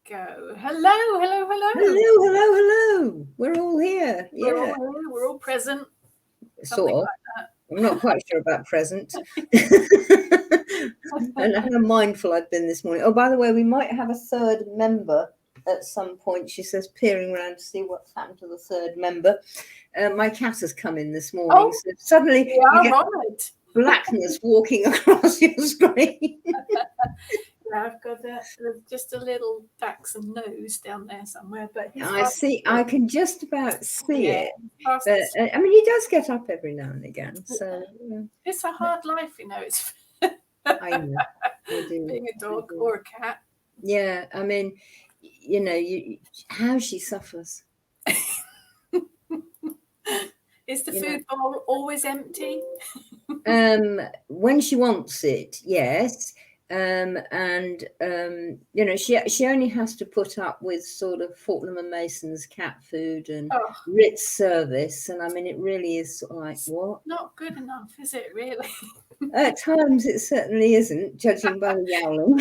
go. Hello. Hello. We're all here. Yeah. We're all present. Sort of. Like that. I'm not quite sure about present. And how mindful I've been this morning. Oh, by the way, we might have a third member at some point. She says, peering around to see what's happened to the third member. My cat has come in this morning. So suddenly you get blackness walking across your screen. Yeah, I've got just a little Dachshund nose down there somewhere, but I can just about see it. But I mean, he does get up every now and again. So it's a hard life, It's I know. Being a dog or a cat. Yeah, I mean, how she suffers. Is the food bowl always empty? When she wants it, yes. She only has to put up with sort of Fortnum and Mason's cat food and Ritz service, and I mean it really is sort of like, what? Not good enough, is it really? At times it certainly isn't, judging by the yowling.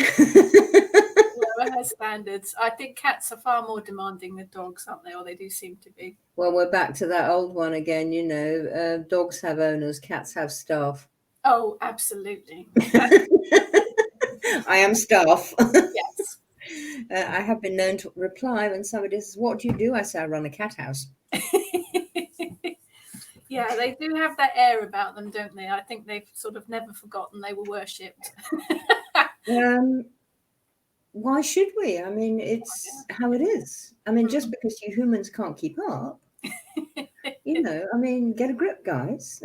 Well, her standards. I think cats are far more demanding than dogs, aren't they? Or they do seem to be. Well, we're back to that old one again, dogs have owners, cats have staff. Oh, absolutely. I am staff. Yes. I have been known to reply when somebody says, what do you do? I say, I run a cat house. Yeah, they do have that air about them, don't they? I think they've sort of never forgotten they were worshipped. Why should we? I mean, it's how it is. I mean, just because you humans can't keep up, I mean, get a grip, guys.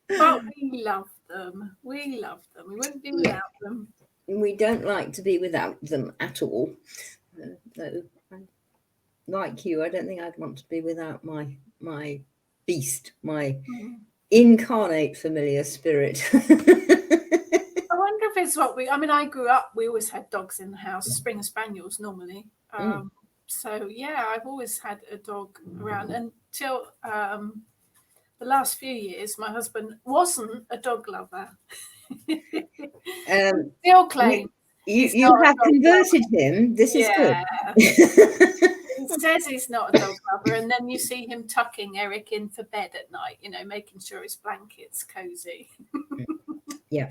But we love them. We wouldn't be without them. We don't like to be without them at all. No. Like you, I don't think I'd want to be without my beast, my incarnate familiar spirit. I wonder if it's I grew up, we always had dogs in the house, Springer Spaniels normally. So, yeah, I've always had a dog around until the last few years. My husband wasn't a dog lover. Still claims. You have converted him. This is good. He says he's not a dog lover, and then you see him tucking Eric in for bed at night, making sure his blanket's cozy. Yeah,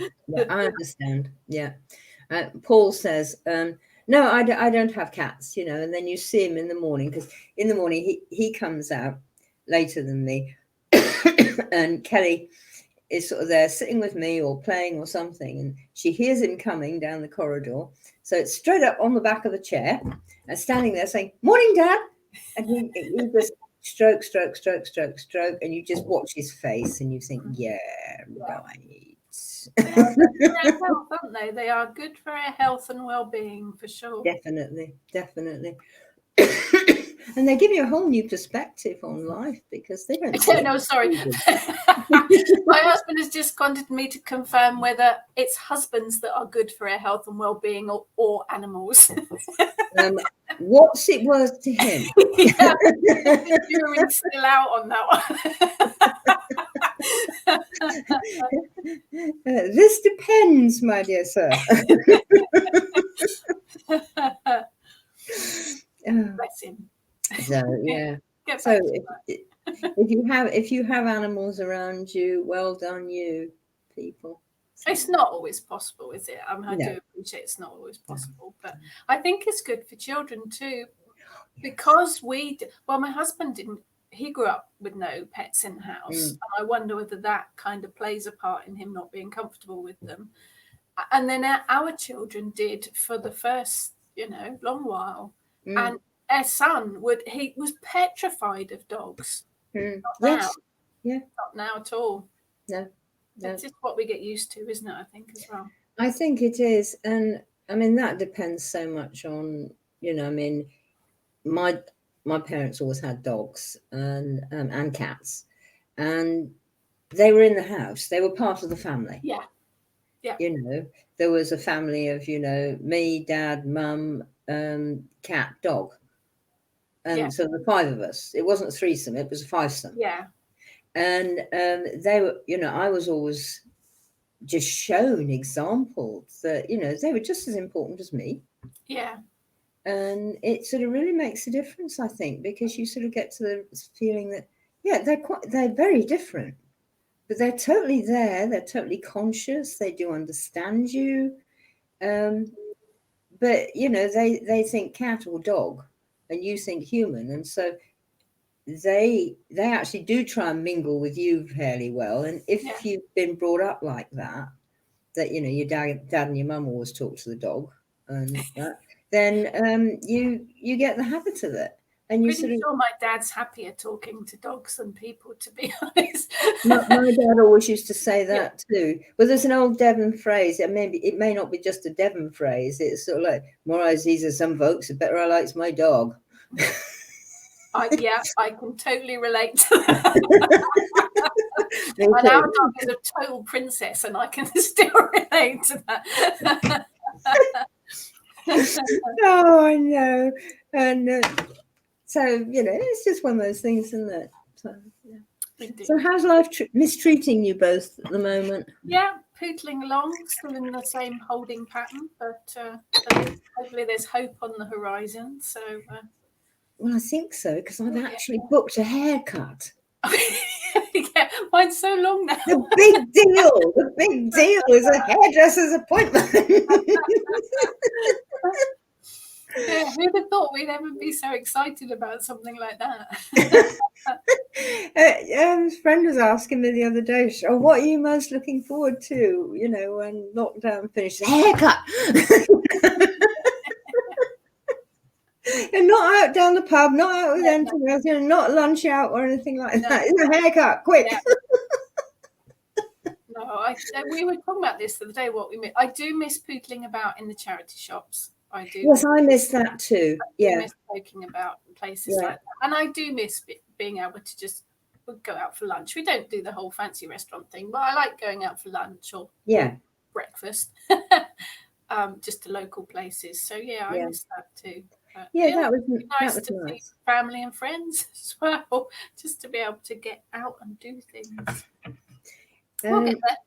I understand. Yeah. Paul says, no, I don't have cats, and then you see him in the morning, because in the morning he comes out later than me, and Kelly is sort of there sitting with me or playing or something, and she hears him coming down the corridor. So it's straight up on the back of the chair and standing there saying, "Morning, Dad." And he just stroke, and you just watch his face and you think, yeah, right. They're good for our health, aren't they? They are good for our health and well-being, for sure. Definitely. And they give you a whole new perspective on life, because they don't. No, sorry. My husband has just contacted me to confirm whether it's husbands that are good for our health and well-being or animals. What's it worth to him? Yeah, the jury's still out on that one. This depends, my dear sir. Bless him. So yeah. So if you have animals around you, well done, you people. It's not always possible, is it? I do appreciate it's not always possible, but I think it's good for children too, because my husband didn't. He grew up with no pets in the house, and I wonder whether that kind of plays a part in him not being comfortable with them. And then our children did for the first, long while, and our son he was petrified of dogs. Not now. Yeah. Not now at all. No. It's just what we get used to, isn't it? I think as well. I think it is, and I mean that depends so much on I mean, my parents always had dogs and cats, and they were in the house. They were part of the family. Yeah. There was a family of me, Dad, Mum, cat, dog, and so the five of us. It wasn't a threesome; it was a fivesome. Yeah. And they were, I was always just shown examples that, you know, they were just as important as me. Yeah. And it sort of really makes a difference, I think, because you sort of get to the feeling that, yeah, they're very different, but they're totally there. They're totally conscious. They do understand you. But, you know, they think cat or dog and you think human. And so they actually do try and mingle with you fairly well. And if you've been brought up like that, you know, your dad and your mum always talk to the dog and that, then you get the habit of it. And you Pretty sure my dad's happier talking to dogs than people, to be honest. My dad always used to say that too. Well, there's an old Devon phrase, and maybe it may not be just a Devon phrase. It's sort of like, more eyes these are some folks, the better I likes my dog. I can totally relate to that. And our dog is a total princess, and I can still relate to that. Oh, I know. And so, you know, it's just one of those things, isn't it? So, yeah. So how's life mistreating you both at the moment? Yeah, pootling along, still in the same holding pattern, but hopefully there's hope on the horizon. So, well, I think so, because I've actually booked a haircut. Yeah, mine's so long now. The big deal is a hairdresser's appointment. Yeah, who'd have thought we'd ever be so excited about something like that? A friend was asking me the other day, oh, what are you most looking forward to, you know, when lockdown finishes? A haircut. And not out down the pub, not out with anything else, you know, not lunch out or anything like that. It's a haircut, quick. Yeah. No, we were talking about this the other day, what we miss. I do miss pootling about in the charity shops. I do. Yes, I miss that too. I miss talking about places like that. And I do miss being able to just go out for lunch. We don't do the whole fancy restaurant thing, but I like going out for lunch or breakfast, just to local places. So, I miss that too. But that was nice to see family and friends as well, just to be able to get out and do things. We'll get there.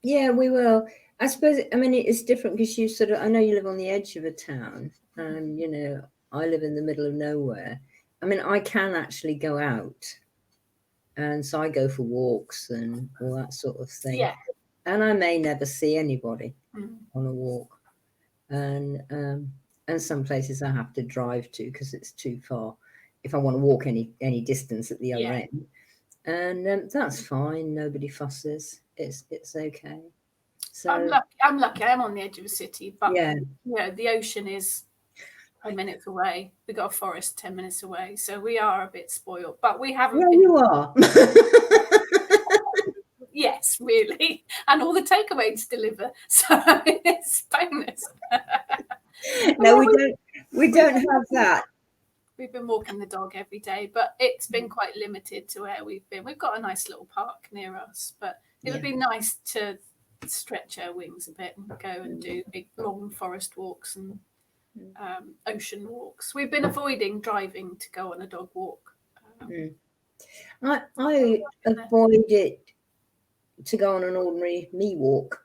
Yeah, we will. I suppose, I mean, it's different because you sort of, I know you live on the edge of a town and, you know, I live in the middle of nowhere. I mean, I can actually go out. And so I go for walks and all that sort of thing. Yeah. And I may never see anybody on a walk. And some places I have to drive to because it's too far if I want to walk any distance at the other end. And that's fine. Nobody fusses. It's okay. So I'm lucky. I'm on the edge of a city, but you know, the ocean is 10 minutes away. We got a forest 10 minutes away, so we are a bit spoiled. But we haven't. Yeah, you are. Yes, really, and all the takeaways deliver, so it's bonus. No, we don't have that. We've been walking the dog every day, but it's been quite limited to where we've been. We've got a nice little park near us, but it would be nice to stretch our wings a bit and go and do big long forest walks and ocean walks. We've been avoiding driving to go on a dog walk. I avoid it to go on an ordinary me walk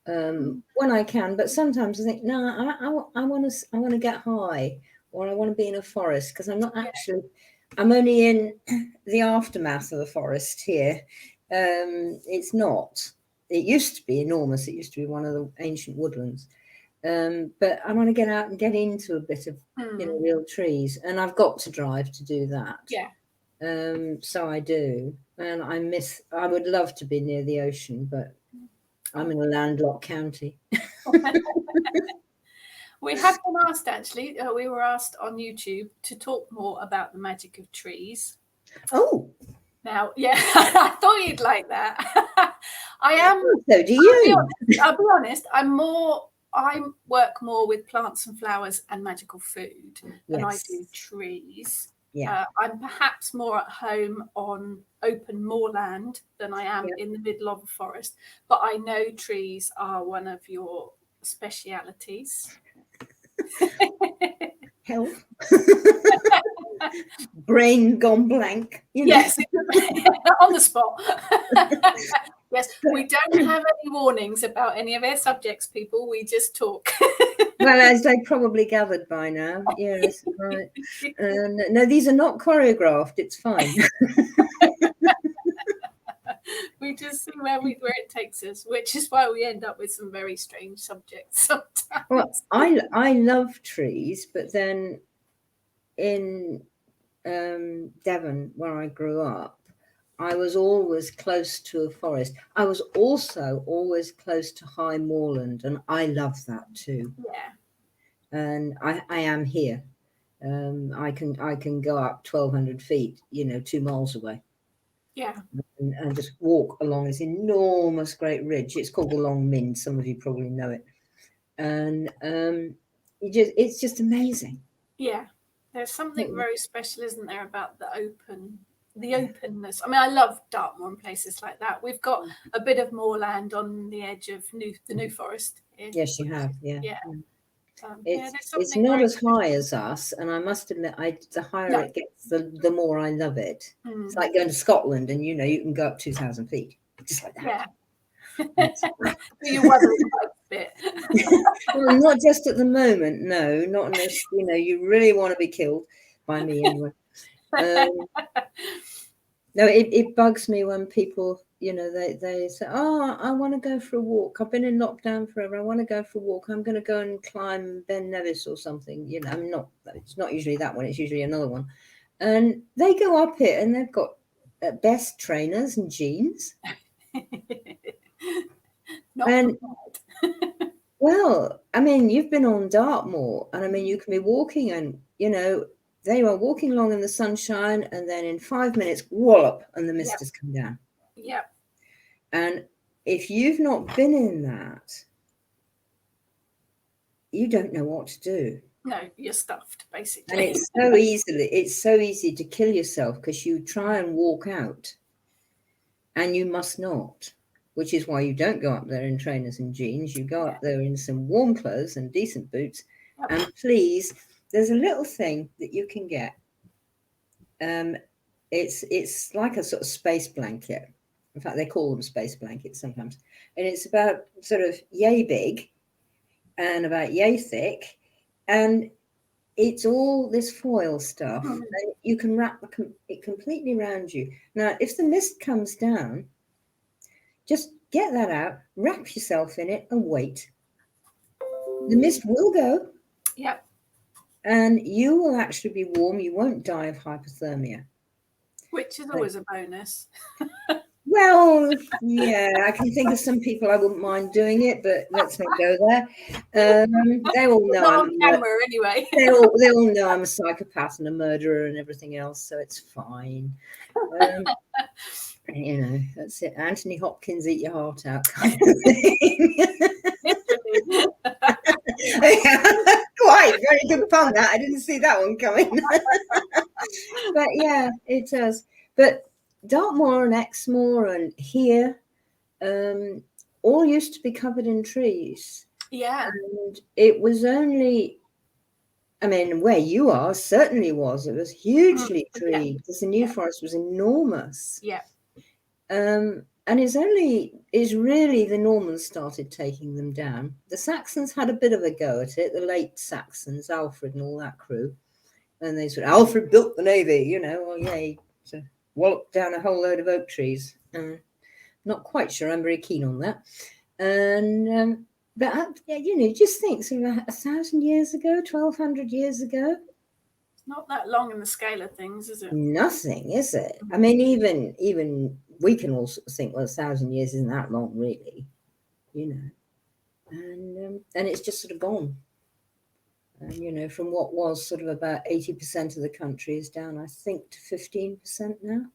when I can, but sometimes I think no, I want to get high, or I want to be in a forest, because I'm not actually. I'm only in the aftermath of the forest here. It's not. It used to be enormous. It used to be one of the ancient woodlands. But I want to get out and get into a bit of real trees, and I've got to drive to do that. Yeah. So I do, and I would love to be near the ocean, but I'm in a landlocked county. We have been asked, actually. We were asked on YouTube to talk more about the magic of trees. Oh. Now, I thought you'd like that. I am. So do you? I'll be honest. I work more with plants and flowers and magical food than I do trees. Yeah. I'm perhaps more at home on open moorland than I am in the middle of a forest. But I know trees are one of your specialities. Health. Brain gone blank. Yes, on the spot. Yes, we don't have any warnings about any of our subjects, people. We just talk. Well, as they probably gathered by now. Yes, right. No, these are not choreographed. It's fine. We just see where it takes us, which is why we end up with some very strange subjects sometimes. Well, I love trees, but then in Devon, where I grew up, I was always close to a forest. I was also always close to high moorland, and I love that too. Yeah. And I am here. I can go up 1,200 feet, 2 miles away. Yeah. And just walk along this enormous great ridge. It's called the Long Min. Some of you probably know it. And it's just amazing. Yeah. There's something very special, isn't there, about the openness. I mean, I love Dartmoor and places like that. We've got a bit of moorland on the edge of the New Forest. Yes, you have. Yeah. Yeah. It's not as high as us, and I must admit, the higher it gets, the more I love it. It's like going to Scotland, and you can go up 2,000 feet, just like that. Yeah. You wonder quite a bit. Well, not just at the moment, no, not unless you really want to be killed by me anyway. No, it bugs me when people, they say, "Oh, I want to go for a walk. I've been in lockdown forever. I want to go for a walk. I'm going to go and climb Ben Nevis or something." I'm not. It's not usually that one. It's usually another one. And they go up it, and they've got at best trainers and jeans. Well, I mean, you've been on Dartmoor, and I mean, you can be walking, and they are walking along in the sunshine, and then in 5 minutes, wallop, and the mist has come down. Yeah. And if you've not been in that, you don't know what to do. No, you're stuffed, basically. And it's so easy to kill yourself because you try and walk out, and you must not, which is why you don't go up there in trainers and jeans. You go up there in some warm clothes and decent boots. Yep. And please, there's a little thing that you can get. It's like a sort of space blanket. In fact, they call them space blankets sometimes. And it's about sort of yay big and about yay thick. And it's all this foil stuff. And you can wrap it completely around you. Now, if the mist comes down, just get that out, wrap yourself in it, and wait. The mist will go. Yep. And you will actually be warm. You won't die of hypothermia. Which is always a bonus. Well, yeah, I can think of some people I wouldn't mind doing it, but let's not go there. They all know. Not on camera, anyway. They all know I'm a psychopath and a murderer and everything else, so it's fine. That's it. Anthony Hopkins, eat your heart out, kind of thing. Quite very good pun. That I didn't see that one coming. But yeah, it does. But Dartmoor and Exmoor and here all used to be covered in trees. Yeah. And it was only, I mean, where you are certainly was. It was hugely treed because the New Forest was enormous. Yeah. And it's really the Normans started taking them down. The Saxons had a bit of a go at it, the late Saxons, Alfred and all that crew. And they said, Alfred built the navy, well, yeah, so walloped down a whole load of oak trees. Not quite sure I'm very keen on that. And but just think, sort of 1,000 years ago, 1,200 years ago. Not that long in the scale of things, is it? Nothing, is it? I mean, even we can also think, well, 1,000 years isn't that long, really, And it's just sort of gone. And from what was sort of about 80% of the country is down, I think, to 15% now.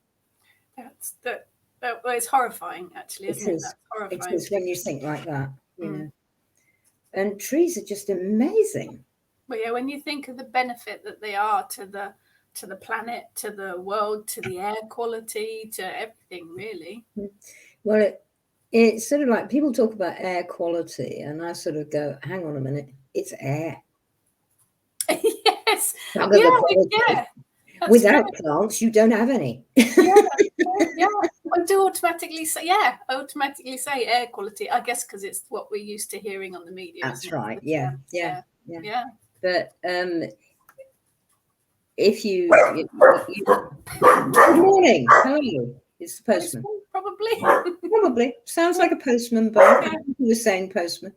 It's horrifying, actually, isn't it? That's horrifying. It is when you think like that, And trees are just amazing. Well, yeah, when you think of the benefit that they are to the planet, to the world, to the air quality, to everything, really. Well, it's sort of like people talk about air quality, and I sort of go, hang on a minute, it's air. Yes. Yeah. Without plants, you don't have any. Yeah. I do automatically say air quality. I guess because it's what we're used to hearing on the media. That's isn't it? right. Yeah. But if you good morning, how are you? It's the postman. Probably sounds like a postman, but you were saying postman.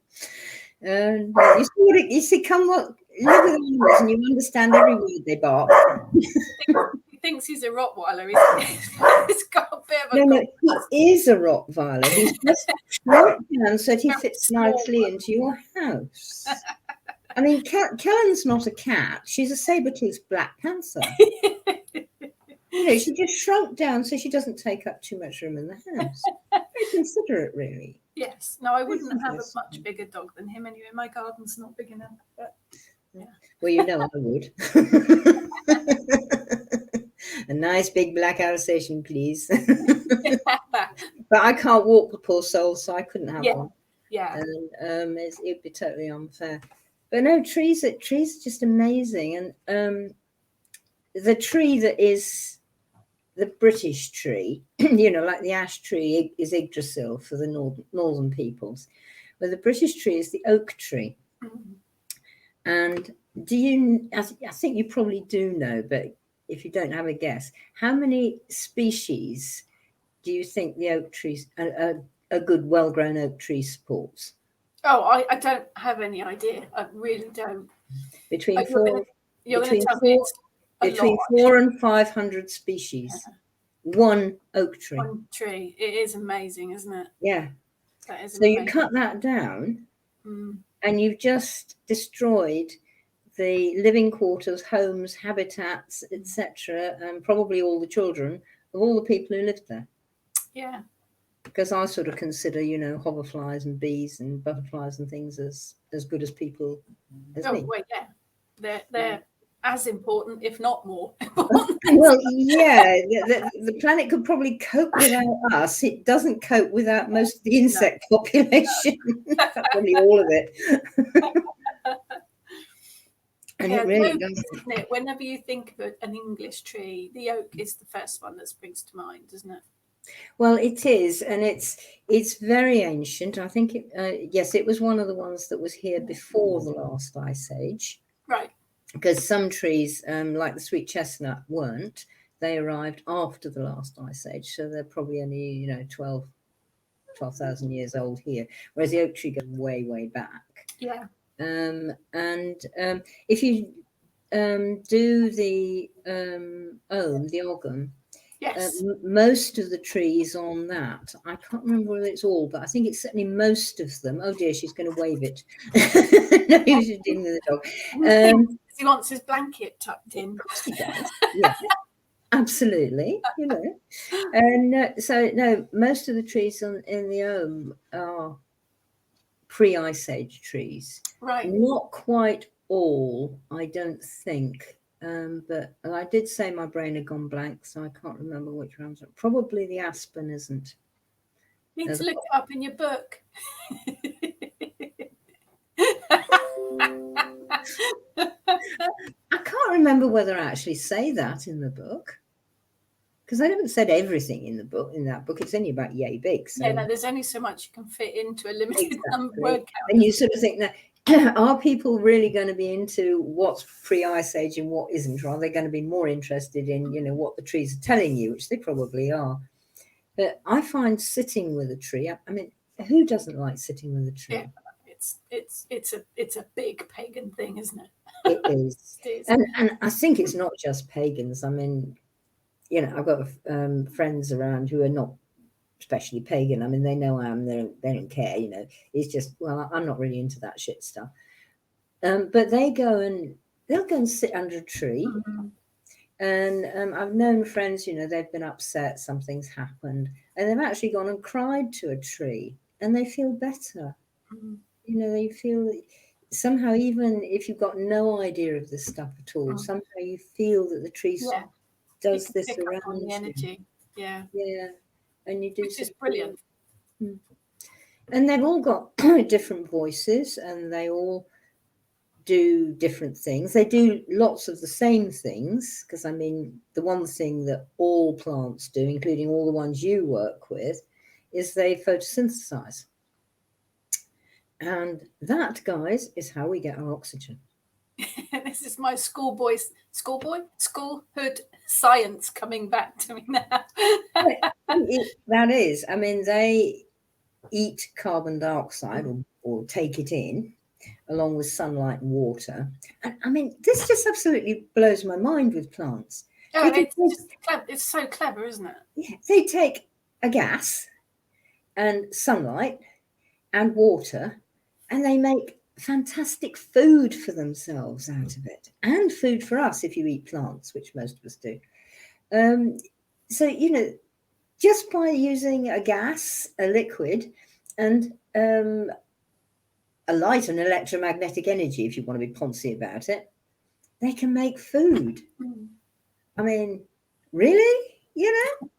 You see, come live with animals, and you understand every word they bark. He thinks he's a Rottweiler. He's got a bit of a. No, he is a Rottweiler. He's just shrunk down so that he fits nicely into your house. I mean, Kellen's not a cat. She's a saber-toothed black panther. She just shrunk down so she doesn't take up too much room in the house. Very considerate, really. Yes. No, I wouldn't have a much bigger dog than him anyway. My garden's not big enough. But, Well, I would. A nice big black Alsatian, please. But I can't walk the poor soul, so I couldn't have one. Yeah. And it'd be totally unfair. But no, trees are just amazing. And the tree that is the British tree, like the ash tree is Yggdrasil for the northern peoples. But the British tree is the oak tree. Mm-hmm. And I think you probably do know, but if you don't have a guess, how many species do you think the oak trees, a good well-grown oak tree supports? Oh, I don't have any idea. I really don't. Between 4 and 500 species. One oak tree. One tree. It is amazing, isn't it? Yeah. That is amazing. You cut that down, and you've just destroyed the living quarters, homes, habitats, etc., and probably all the children of all the people who lived there. Yeah. Because I sort of consider, hoverflies and bees and butterflies and things as good as people as me. Well, yeah. They're as important, if not more. Well, yeah, the planet could probably cope without us. It doesn't cope without most of the insect population. Probably all of it. And it really does. Isn't it? Whenever you think of an English tree, the oak is the first one that springs to mind, isn't it? Well, it is, and it's very ancient. I think it was one of the ones that was here before the last ice age. Right. Because some trees, like the sweet chestnut, weren't. They arrived after the last ice age, so they're probably only 12,000 years old here. Whereas the oak tree goes way, way back. Yeah. And if you do the Ogham. Yes. Most of the trees on that, I can't remember whether it's all, but I think it's certainly most of them. Oh dear, she's going to wave it. No, he was dealing with the dog. He wants his blanket tucked in. He does. Yeah, absolutely. And so no, most of the trees in the Ogham are pre-ice age trees. Right. Not quite all, I don't think. But I did say my brain had gone blank, so I can't remember which ones. Probably the aspen isn't. Need to look it up in your book. I can't remember whether I actually say that in the book, because I haven't said everything in the book. In that book, it's only about yay big. So. Yeah, no, there's only so much you can fit into a limited number word count. And you sort of think now, are people really going to be into what's pre-ice age and what isn't? Or are they going to be more interested in, what the trees are telling you, which they probably are? But I find sitting with a tree, I mean, who doesn't like sitting with a tree? Yeah, it's a big pagan thing, isn't it? It is. It is. And I think it's not just pagans. I mean, I've got friends around who are not especially pagan. I mean, they know I am. They don't care. It's just, well, I'm not really into that shit stuff. But they'll go and sit under a tree. Mm-hmm. And I've known friends, they've been upset, something's happened, and they've actually gone and cried to a tree, and they feel better. Mm-hmm. They feel somehow, even if you've got no idea of this stuff at all, somehow you feel that the tree does this around the energy. Yeah. And you do, which is brilliant. And they've all got different voices, and they all do different things. They do lots of the same things, because I mean, the one thing that all plants do, including all the ones you work with, is they photosynthesize. And that, guys, is how we get our oxygen. This is my schoolhood science coming back to me now. That is, I mean, they eat carbon dioxide or take it in along with sunlight and water. And I mean, this just absolutely blows my mind with plants. Oh, it's so clever, isn't it? Yeah, they take a gas and sunlight and water, and they make fantastic food for themselves out of it, and food for us if you eat plants, which most of us do. So, you know, just by using a gas, a liquid, and a light and electromagnetic energy, if you want to be poncy about it, they can make food. I mean, really? You know?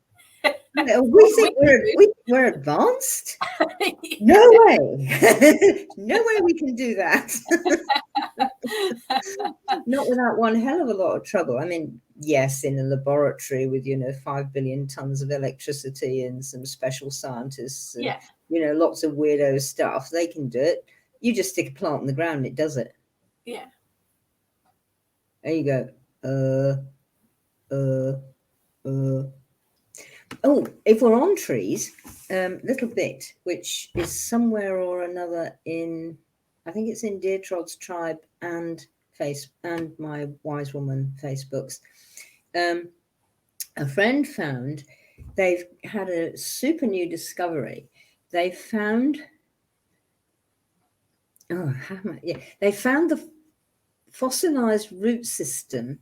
We think we're advanced? No way. No way we can do that. Not without one hell of a lot of trouble. I mean, yes, in a laboratory with, 5 billion tons of electricity and some special scientists and, lots of weirdo stuff, they can do it. You just stick a plant in the ground and it does it. Yeah. There you go. Oh, if we're on trees, little bit, which is somewhere or another in, I think it's in Dear Trod's tribe and my Wise Woman Facebooks. A friend found they've had a super new discovery. They found they found the fossilized root system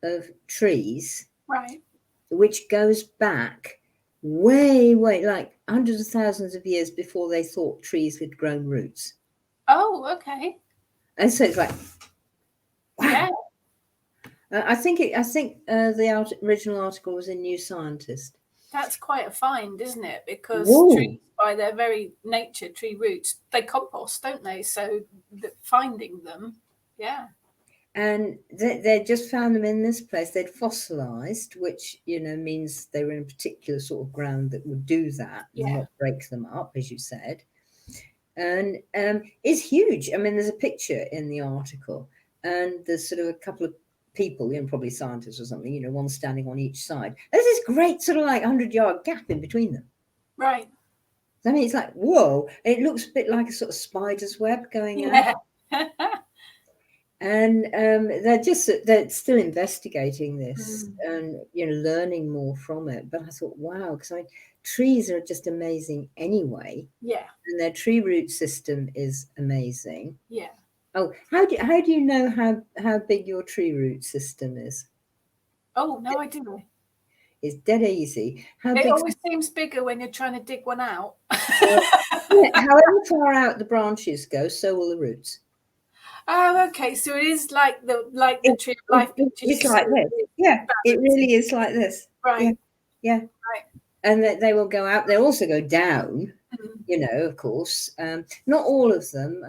of trees, right, which goes back way, like hundreds of thousands of years before they thought trees had grown roots. Oh, okay. And so it's like, wow. Yeah. I think the original article was in New Scientist. That's quite a find, isn't it? Because trees, by their very nature, tree roots, they compost, don't they? So finding them, yeah. And they just found them in this place. They'd fossilized, which, means they were in a particular sort of ground that would do that, and not break them up, as you said. And it's huge. I mean, there's a picture in the article, and there's sort of a couple of people, probably scientists or something, one standing on each side. There's this great sort of like 100-yard gap in between them. Right. I mean, it's like, whoa. And it looks a bit like a sort of spider's web going out. And they're still investigating this and, learning more from it. But I thought, wow, because trees are just amazing anyway. Yeah. And their tree root system is amazing. Yeah. Oh, how do you know how big your tree root system is? Oh, no idea. It's dead easy. It always seems bigger when you're trying to dig one out. However far out the branches go, so will the roots. Oh, okay. So it is like the tree of life. It's like this. Yeah, it really is like this. Right. Yeah. Right. And they will go out. They'll also go down. Of course. Not all of them.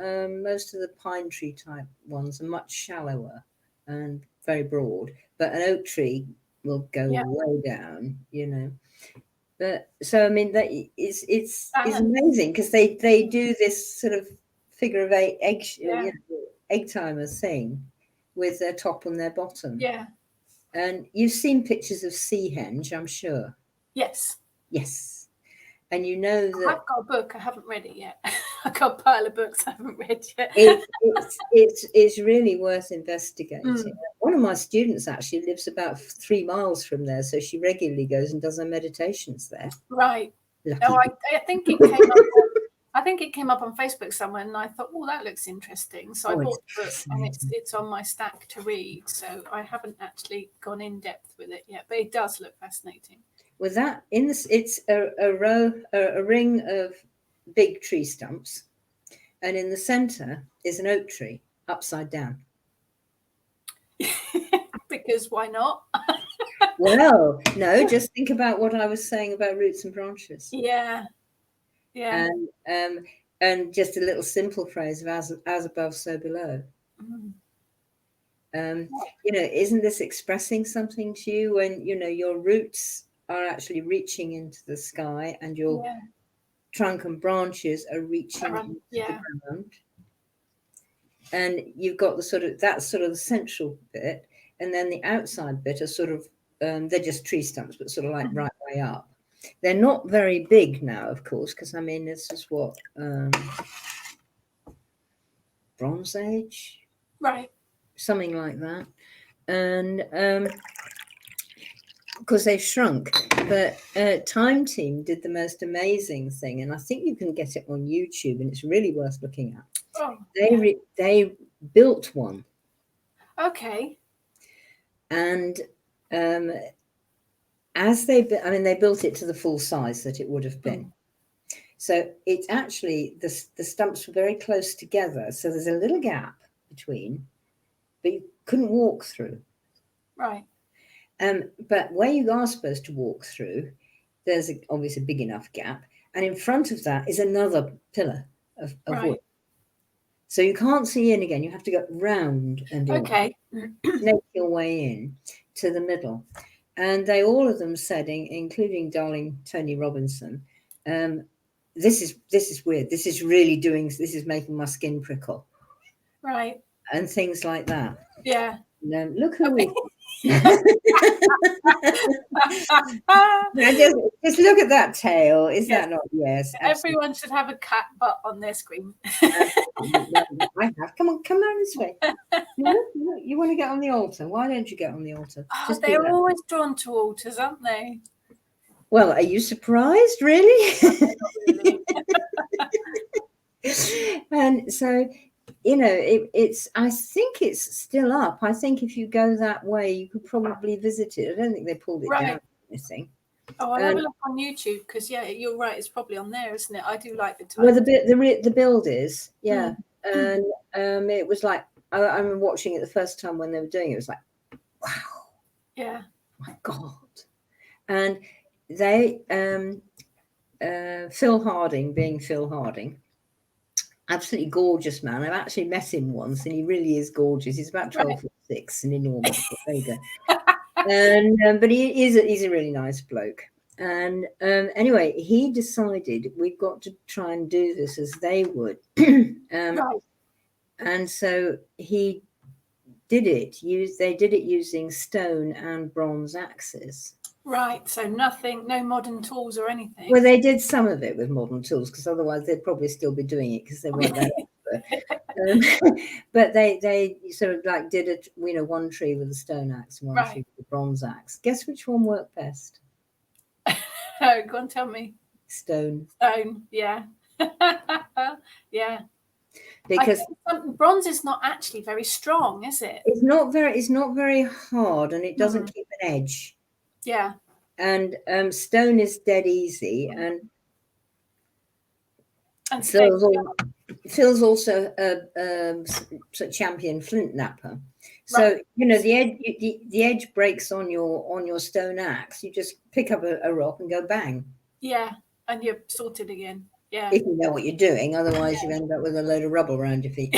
Most of the pine tree type ones are much shallower and very broad. But an oak tree will go way down. But so I mean that it's amazing because they do this sort of figure of eight egg timer thing with their top and their bottom. Yeah. And you've seen pictures of sea henge, I'm sure. Yes. And you know that I've got a book, I haven't read it yet. I've got a pile of books I haven't read yet. it's really worth investigating. One of my students actually lives about 3 miles from there, so she regularly goes and does her meditations there. Right. No, I think it came up. I think it came up on Facebook somewhere, and I thought, "Oh, that looks interesting." So I bought the book, and it's on my stack to read. So I haven't actually gone in depth with it yet, but it does look fascinating. With that, it's a ring of big tree stumps, and in the center is an oak tree upside down. Because why not? Well, no, just think about what I was saying about roots and branches. Yeah. And just a little simple phrase of as above, so below. Isn't this expressing something to you when, your roots are actually reaching into the sky and your trunk and branches are reaching into the ground? And you've got that's sort of the central bit. And then the outside bit are sort of, they're just tree stumps, but sort of like right way up. They're not very big now, of course, because I mean, this is what, Bronze Age? Right. Something like that. And because they've shrunk. But Time Team did the most amazing thing, and I think you can get it on YouTube, and it's really worth looking at. Oh, they built one. Okay. And as they built it to the full size that it would have been. So it's actually, the stumps were very close together. So there's a little gap between, but you couldn't walk through. Right. But where you are supposed to walk through, there's obviously a big enough gap. And in front of that is another pillar of wood. So you can't see in again. You have to go round and snake your way in to the middle. And they all of them said, including darling Tony Robinson, this is weird. This is making my skin prickle. Right. And things like that. Yeah. Look who we just look at that tail. Is that not? Yes. Everyone should have a cat butt on their screen. I have. Come on this way. You want to get on the altar? Why don't you get on the altar? They're always drawn to altars, aren't they? Well, are you surprised, really? And so, I think it's still up. I think if you go that way, you could probably visit it. I don't think they pulled it down or anything. Oh, I'll have a look on YouTube because, you're right. It's probably on there, isn't it? I do like the time. Well, the build is, and it was like, I remember watching it the first time when they were doing it. It was like, wow, yeah, my God. And they, Phil Harding, absolutely gorgeous man. I've actually met him once, and he really is gorgeous. He's about 12'6" and enormous. There you go. And but he's a really nice bloke. And anyway, he decided we've got to try and do this as they would. And so he did it. They did it using stone and bronze axes. Right. So no modern tools or anything. Well, they did some of it with modern tools because otherwise they'd probably still be doing it because they weren't that expert. But they sort of like did one tree with a stone axe and one tree with a bronze axe. Guess which one worked best? Oh, go on, tell me. Stone. Yeah. Yeah. Because bronze is not actually very strong, is it? It's not very hard, and it doesn't keep an edge. Yeah. And stone is dead easy, and Phil's also a champion flint napper. So the edge breaks on your stone axe. You just pick up a rock and go bang. Yeah, and you're sorted again. Yeah. If you know what you're doing, otherwise you end up with a load of rubble around your feet.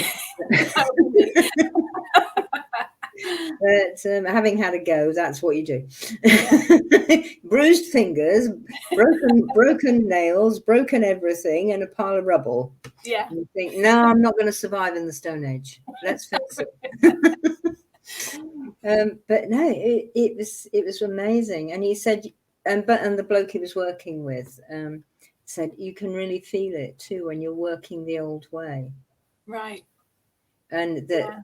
But having had a go, that's what you do. Bruised fingers, broken nails, broken everything, and a pile of rubble. Yeah. And you think, no, I'm not going to survive in the Stone Age. Let's fix it. But no, it was amazing. And he said, and the bloke he was working with said, you can really feel it too when you're working the old way. Right. And that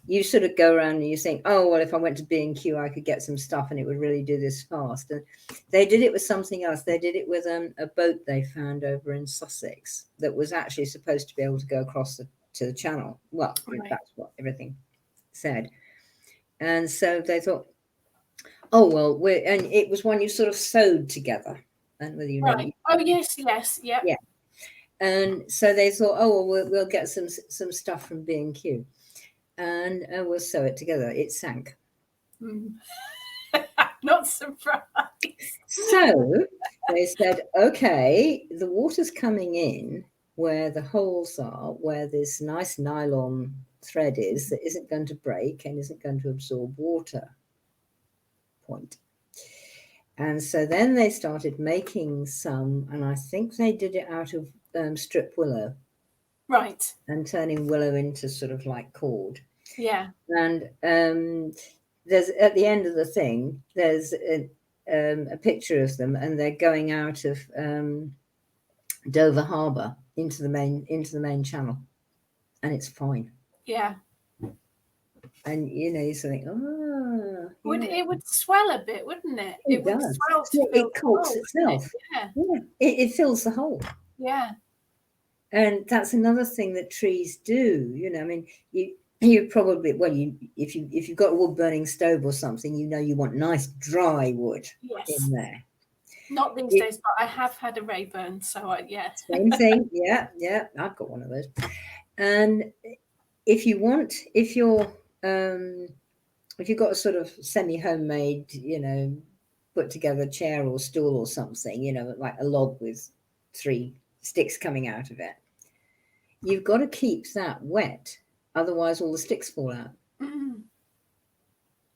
you sort of go around and you think, oh, well, if I went to B&Q, I could get some stuff and it would really do this fast. And they did it with something else. They did it with a boat they found over in Sussex that was actually supposed to be able to go across to the channel. Well, that's what everything said. And so they thought, oh, well, and it was one you sort of sewed together. And whether you know. Oh, yes, yeah. Yeah. And so they thought, oh, well, we'll get some stuff from B&Q. And we'll sew it together. It sank. Not surprised. So they said, okay, the water's coming in where the holes are, where this nice nylon thread is that isn't going to break and isn't going to absorb water. Point. And so then they started making some, and I think they did it out of strip willow. Right. And turning willow into sort of like cord. Yeah. And there's at the end of the thing, there's a picture of them, and they're going out of Dover Harbour into the main channel, and it's fine. Yeah. And you think, It would swell a bit, wouldn't it? It would does. swell to It corks hole, itself. Yeah. It fills the hole. Yeah. And that's another thing that trees do. I mean, you probably, if you've got a wood burning stove or something, you want nice dry wood in there. Not these days, but I have had a Rayburn, so Same thing. Yeah, I've got one of those. And if you've got a sort of semi-homemade, put together chair or stool or something, like a log with 3 sticks coming out of it, you've got to keep that wet, otherwise all the sticks fall out.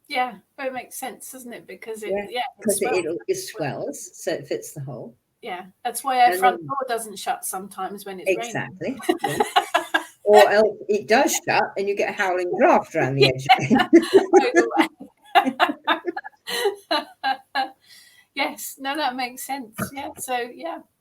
Yeah, but it makes sense, doesn't it? Because it swells, so it fits the hole. Yeah, that's why our front door doesn't shut sometimes when it's raining. Yeah. Or else it does shut and you get a howling draft around the edge of it. Yes, no, that makes sense. Yeah, so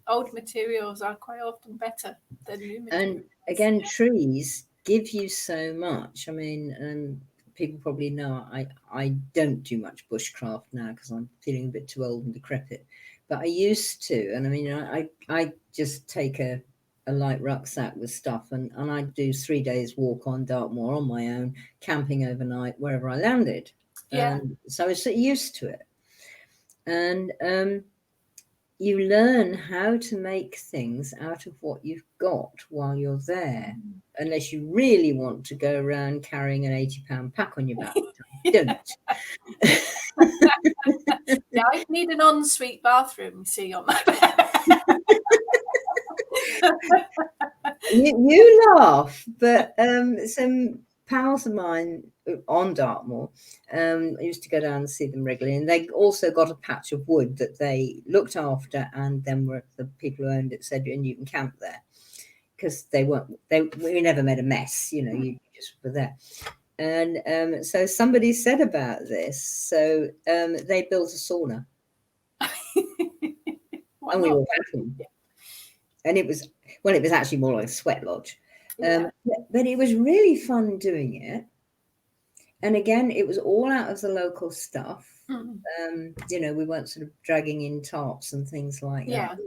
old materials are quite often better than new materials. And again, trees give you so much. I mean, people probably know I don't do much bushcraft now because I'm feeling a bit too old and decrepit. But I used to, and I mean, I just take a light rucksack with stuff, and I do 3 days walk on Dartmoor on my own, camping overnight wherever I landed. Yeah. So I was used to it. And you learn how to make things out of what you've got while you're there, unless you really want to go around carrying an 80-pound pack on your back. Don't. Yeah, I need an ensuite bathroom, you see, on my bed. You laugh, but some pals of mine on Dartmoor, I used to go down and see them regularly, and they also got a patch of wood that they looked after, and then the people who owned it said, and you can camp there, because we never made a mess, you just were there. And so somebody said about this, so they built a sauna. And we all camping. And it was actually more like a sweat lodge. But it was really fun doing it. And again, it was all out of the local stuff. We weren't sort of dragging in tarps and things like that.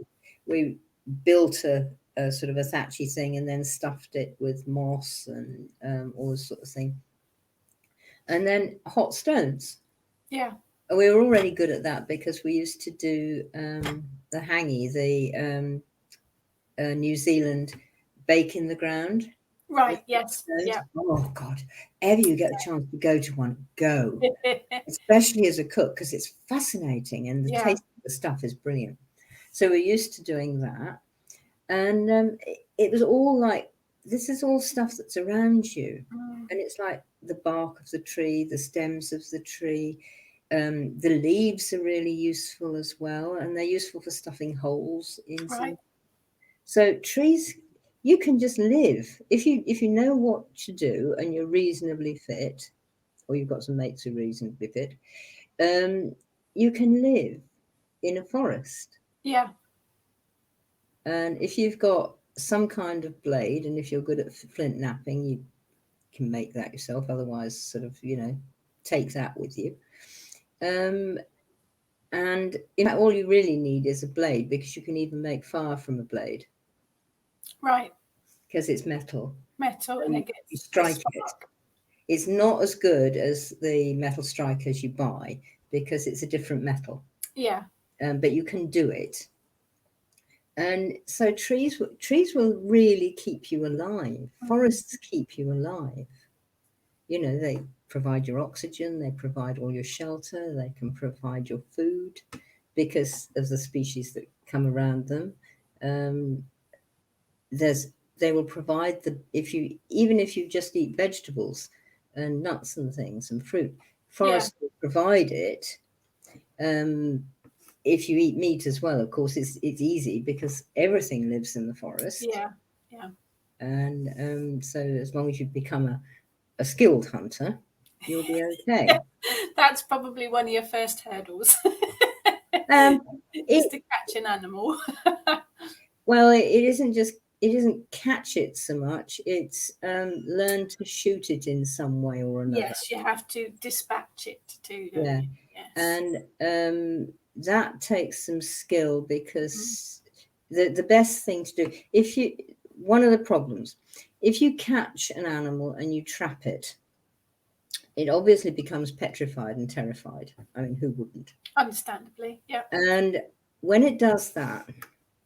We built a sort of a thatchy thing and then stuffed it with moss and all this sort of thing. And then hot stones. Yeah. And we were already good at that because we used to do the hangy, the New Zealand bake in the ground. Right, yes. Yeah. Oh, God. Ever you get a chance to go to one, go. Especially as a cook, because it's fascinating and the taste of the stuff is brilliant. So we're used to doing that. And it was all like, this is all stuff that's around you. And it's like the bark of the tree, the stems of the tree. The leaves are really useful as well. And they're useful for stuffing holes in some. So trees, you can just live if you know what to do and you're reasonably fit, or you've got some mates who are reasonably fit. You can live in a forest. Yeah. And if you've got some kind of blade, and if you're good at flint napping, you can make that yourself. Otherwise, sort of, take that with you. And in fact, all you really need is a blade, because you can even make fire from a blade. Right. Because it's metal. And it gets, you strike it. It's not as good as the metal strikers you buy because it's a different metal. Yeah. But you can do it. And so trees will really keep you alive. Forests keep you alive. They provide your oxygen, they provide all your shelter, they can provide your food because of the species that come around them. There's they will provide even if you just eat vegetables and nuts and things and fruit, forest will provide it. If you eat meat as well, of course, it's easy because everything lives in the forest. Yeah. And so as long as you become a skilled hunter, you'll be okay. That's probably one of your first hurdles. Is to catch an animal. Well, it isn't catch it so much. It's learn to shoot it in some way or another. Yes, you have to dispatch it too. Yeah. Yes. And that takes some skill because the best thing to do, one of the problems, if you catch an animal and you trap it, it obviously becomes petrified and terrified. I mean, who wouldn't? Understandably, yeah. And when it does that,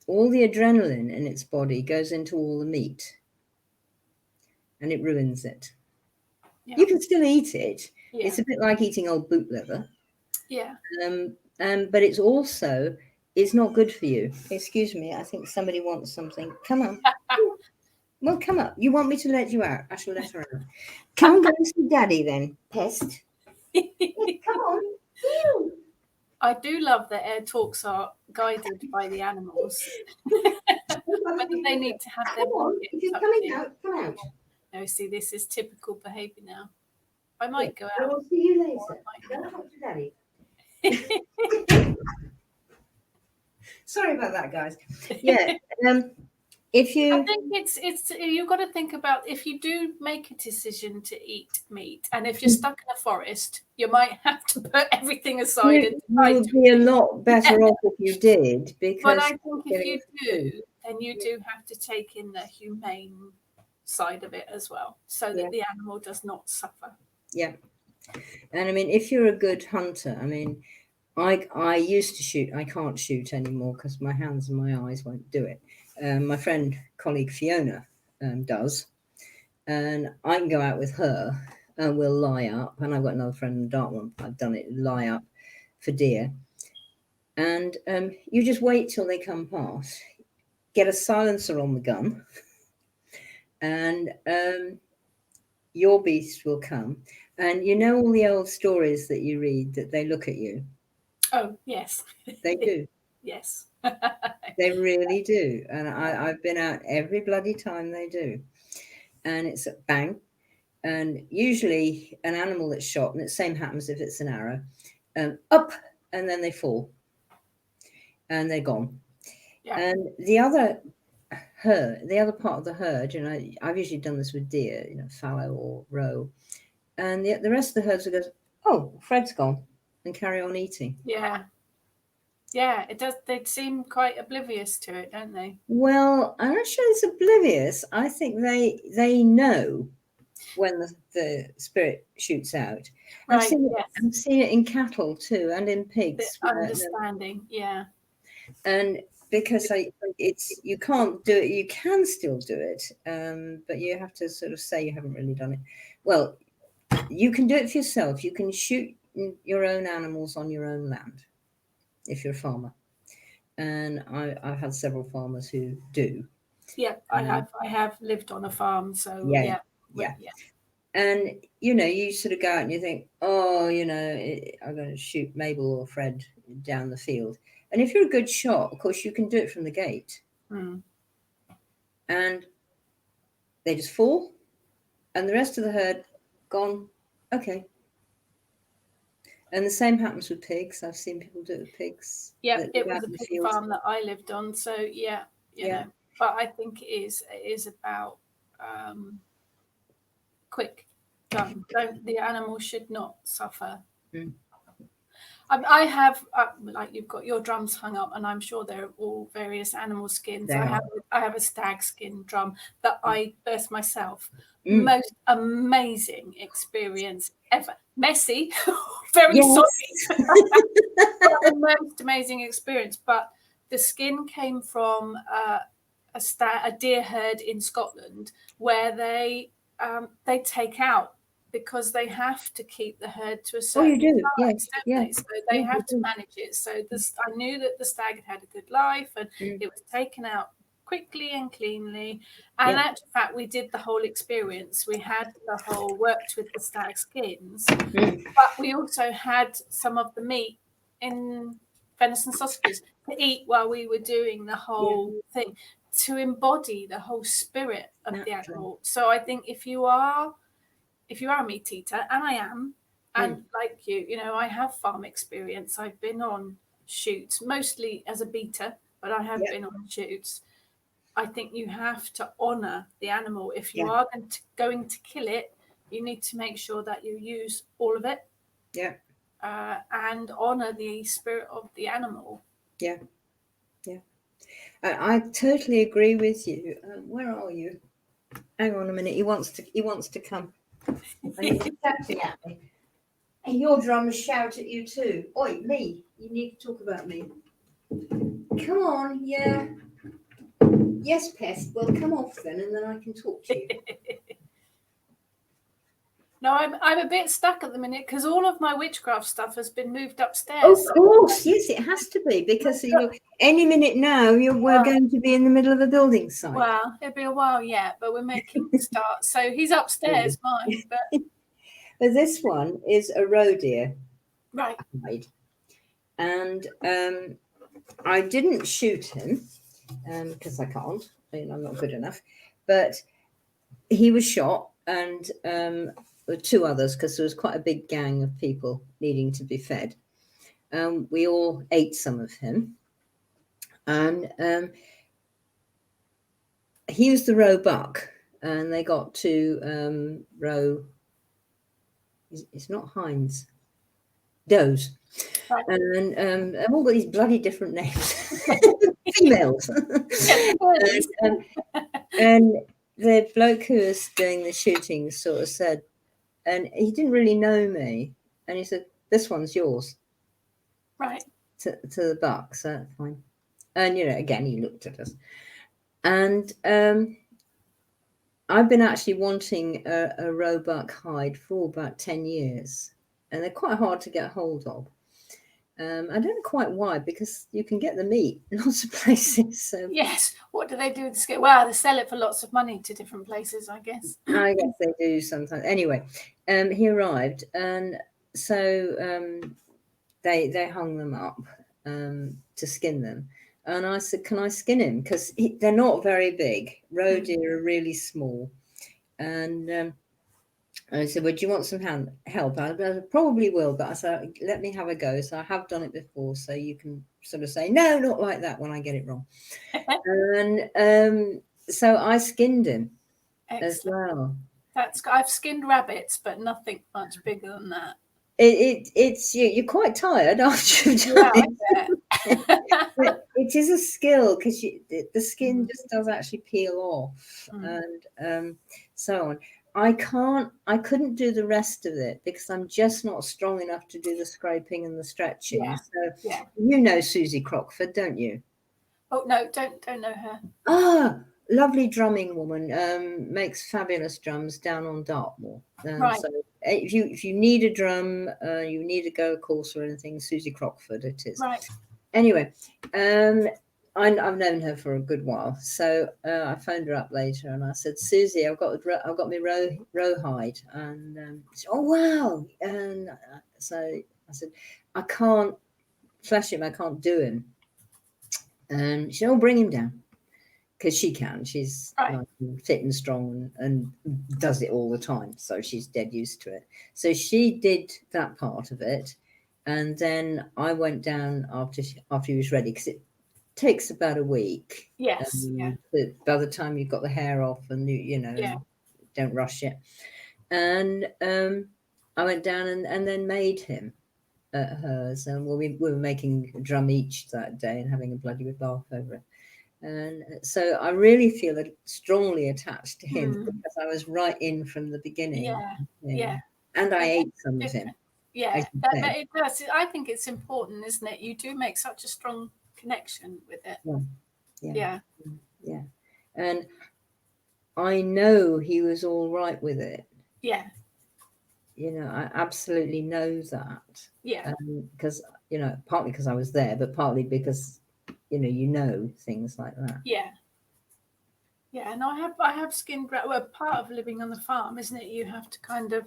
all the adrenaline in its body goes into all the meat and it ruins it. Yeah. You can still eat it. Yeah. It's a bit like eating old boot leather. Yeah. But it's not good for you. Excuse me, I think somebody wants something. Come on. Well, come up. You want me to let you out? I shall let her out. Come and go and see Daddy then, pest. Come on. Ew. I do love that air talks are guided by the animals. Whether they need to have their if you're coming out, come out. No, see, this is typical behaviour now. I might go out. I will see you later. Go talk to Daddy. Sorry about that, guys. Yeah. I think it's you've got to think about if you do make a decision to eat meat, and if you're stuck in a forest, you might have to put everything aside. You would be a lot better off if you did. But I think if you do, then you do have to take in the humane side of it as well, so that the animal does not suffer. Yeah. And I mean, if you're a good hunter, I mean, I used to shoot. I can't shoot anymore because my hands and my eyes won't do it. My colleague Fiona does, and I can go out with her and we'll lie up. And I've got another friend in the dark one. I've done it, lie up for deer, and you just wait till they come past, get a silencer on the gun, and your beast will come. And you know all the old stories that you read that they look at you. Oh yes, they do. Yes. They really do. And I've been out every bloody time they do. And it's a bang. And usually an animal that's shot, and the same happens if it's an arrow, up, and then they fall. And they're gone. Yeah. And the other part of the herd, you know, I've usually done this with deer, you know, fallow or roe. And the rest of the herds goes, oh, Fred's gone, and carry on eating. Yeah. Yeah, it does. They seem quite oblivious to it, don't they? Well, I'm not sure it's oblivious. I think they know when the spirit shoots out. Right. I've seen it in cattle too, and in pigs. The understanding, yeah. And because you can't do it, you can still do it, but you have to sort of say you haven't really done it. Well, you can do it for yourself. You can shoot your own animals on your own land if you're a farmer. And I've had several farmers who do. Yeah, I have lived on a farm, so yeah. And you know, you sort of go out and you think, oh, you know, I'm going to shoot Mabel or Fred down the field. And if you're a good shot, of course, you can do it from the gate. And they just fall, and the rest of the herd gone. Okay. And the same happens with pigs. I've seen people do it with pigs. Yeah, it was a pig farm that I lived on. So yeah, you know. But I think it is about quick done. The animal should not suffer. I have like you've got your drums hung up, and I'm sure they're all various animal skins. I have a stag skin drum that I burst myself. Most amazing experience ever. Messy, very sorry. The most amazing experience. But the skin came from a deer herd in Scotland, where they take out, because they have to keep the herd to a certain size, don't they? So they have to manage it. So I knew that the stag had a good life, and it was taken out quickly and cleanly. And Yeah. in fact, we did the whole experience. We had the whole worked with the stag skins, Mm. but we also had some of the meat in venison sausages to eat while we were doing the whole thing, to embody the whole spirit of the animal. So I think if you are a meat eater, and I am, and like you know, I have farm experience. I've been on shoots, mostly as a beater, but I have been on shoots. I think you have to honour the animal. If you are going to kill it, you need to make sure that you use all of it. Yeah. And honour the spirit of the animal. Yeah. Yeah. I totally agree with you. Where are you? Hang on a minute. He wants to come. And he's shouting at me. And your drummers shout at you too. Oi, me. You need to talk about me. Come on, yeah. Yes, Pest. Well, come off then, and then I can talk to you. No, I'm a bit stuck at the minute because all of my witchcraft stuff has been moved upstairs. Of course, yes, it has to be, because any minute now we're going to be in the middle of a building site. Well, it'll be a while yet, but we're making the start. So he's upstairs, mine. But this one is a roe deer. Right. And I didn't shoot him because I can't. I'm not good enough. But he was shot, and two others, because there was quite a big gang of people needing to be fed. We all ate some of him, and he was the Roebuck, and they got to roe. It's not hinds, does. Right. And they've all got these bloody different names. Females. and the bloke who was doing the shooting sort of said, and he didn't really know me, and he said, "This one's yours." Right. To the buck, so that's fine. And again, he looked at us, and I've been actually wanting a Roebuck hide for about 10 years, and they're quite hard to get hold of. I don't know quite why, because you can get the meat in lots of places. So yes, what do they do with the skin? Well, they sell it for lots of money to different places, I guess. I guess they do sometimes. Anyway, he arrived, and so they hung them up to skin them. And I said, "Can I skin him?" Because they're not very big. Roe deer are really small. And I said, "Well, do you want some help?" I probably will, but I said, "Let me have a go." So I have done it before, so you can sort of say, "No, not like that," when I get it wrong. And so I skinned him. Excellent. As well. I've skinned rabbits, but nothing much bigger than that. It's you're quite tired after you've done it. But it is a skill, because the skin just does actually peel off, and so on. I couldn't do the rest of it because I'm just not strong enough to do the scraping and the stretching. Yeah. So you know Susie Crockford, don't you? Oh no, don't know her. Ah, lovely drumming woman. Makes fabulous drums down on Dartmoor. Right. So if you need a drum, you need to go a course or anything, Susie Crockford it is. Right. Anyway, I've known her for a good while, so I phoned her up later and I said, "Susie, I've got my roe hide," and she said, "Oh wow!" And so I said, "I can't flash him. I can't do him." And she said, "Oh, bring him down." Because she can. She's nice and fit and strong and does it all the time. So she's dead used to it. So she did that part of it. And then I went down after he was ready, because it takes about a week. Yes. By the time you've got the hair off and don't rush it. And I went down and then made him at hers. And we were making a drum each that day and having a bloody good laugh over it. And so I really feel strongly attached to him because I was right in from the beginning. Yeah. And I ate some of him. Yeah, it does. I think it's important, isn't it? You do make such a strong connection with it. Yeah. And I know he was all right with it. Yeah. I absolutely know that. Yeah. Because, partly because I was there, but partly because, things like that. Yeah. Yeah, and I have skinned rabbit. Well, part of living on the farm, isn't it? You have to kind of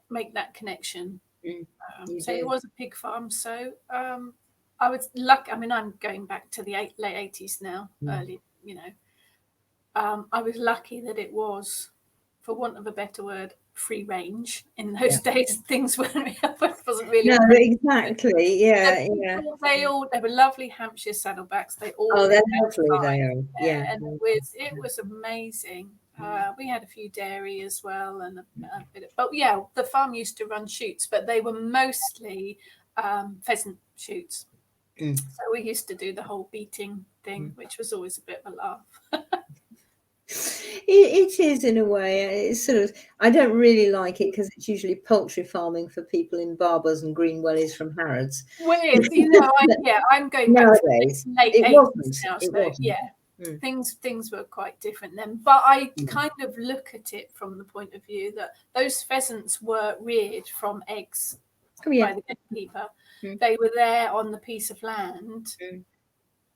make that connection. You So it do. was a pig farm. So I was lucky. I mean, I'm going back to the late 80s now, early, I was lucky that it was, for want of a better word, free range. In those days, things weren't, wasn't really. No, exactly. Yeah, yeah. They were lovely Hampshire saddlebacks. They all Oh, they're lived lovely. outside. They are. Yeah. And it was amazing. We had a few dairy as well, and a bit of, but yeah, the farm used to run shoots, but they were mostly pheasant shoots. Mm. So we used to do the whole beating thing, which was always a bit of a laugh. It is in a way. It's sort of. I don't really like it because it's usually poultry farming for people in Barbers and Green Wellies from Harrods. Well, it is, I'm going back Nowadays, to late it 80s wasn't. now, It so wasn't. yeah. Mm. Things were quite different then, but I kind of look at it from the point of view that those pheasants were reared from eggs Oh yeah. by the gamekeeper. Mm. They were there on the piece of land Mm.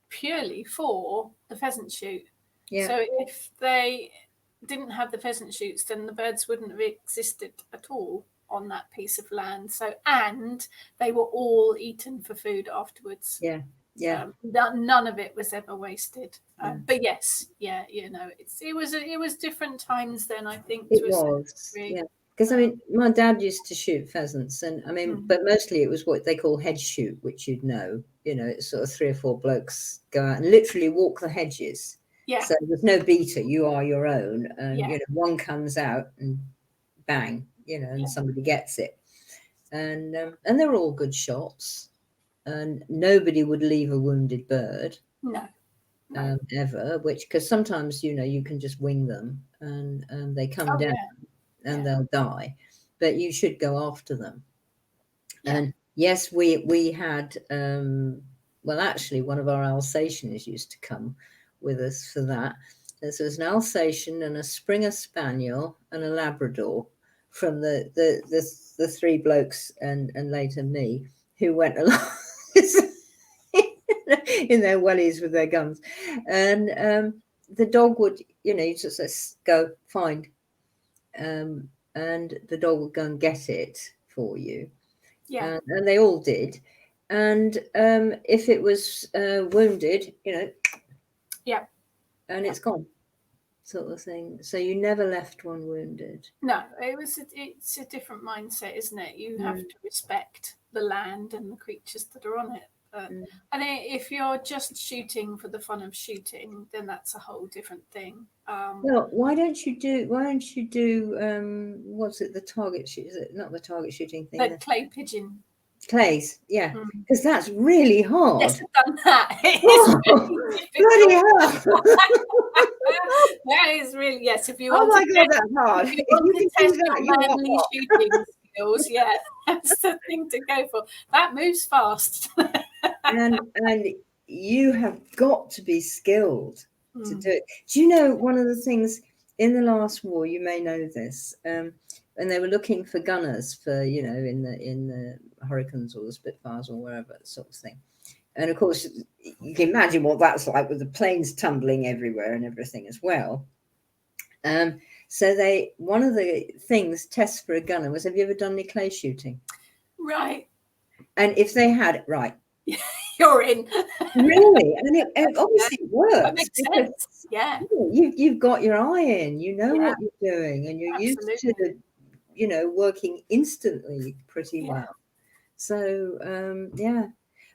purely for the pheasant shoot. Yeah. So if they didn't have the pheasant shoots, then the birds wouldn't have existed at all on that piece of land. So, and they were all eaten for food afterwards. Yeah. Yeah. None of it was ever wasted. Yeah. But yes, yeah, it was different times then. I think It was. Yeah. Because I mean, my dad used to shoot pheasants, and I mean, but mostly it was what they call hedge shoot, which it's sort of 3 or 4 blokes go out and literally walk the hedges. Yeah. So there's no beater; you are your own, and Yeah. one comes out and bang, and somebody gets it, and they're all good shots, and nobody would leave a wounded bird. No. Ever, because sometimes you can just wing them and they come down. And they'll die, but you should go after them. And yes, we had well, actually one of our Alsatians used to come with us for that. There was an Alsatian and a Springer Spaniel and a Labrador from the 3 blokes and later me who went along in their wellies with their guns, and the dog would just go find, and the dog would go and get it for you. Yeah. And they all did. And if it was wounded, Yeah. and it's gone, sort of thing. So you never left one wounded. No, it's a different mindset, isn't it? You have to respect the land and the creatures that are on it. And if you're just shooting for the fun of shooting, then that's a whole different thing. Well, why don't you do what's it, the target shoot? Is it not the target shooting thing? The clay pigeon. Clays, yeah, because that's really hard. Yes, I've done that. Bloody hell. That is really, yes. If you Oh want my to God, that's hard. If you want to test that, your manly shooting skills, yeah, that's the thing to go for. That moves fast. and you have got to be skilled to do it. Do you know one of the things in the last war? You may know this. And they were looking for gunners for in the Hurricanes or the Spitfires or wherever, sort of thing. And of course, you can imagine what that's like with the planes tumbling everywhere and everything as well. So one of the tests for a gunner was, have you ever done any clay shooting? Right. And if they had, right. You're in. Really? And it obviously works. That makes sense. Yeah. You've got your eye in, you know what you're doing, and you're used to, working instantly pretty well. So, yeah.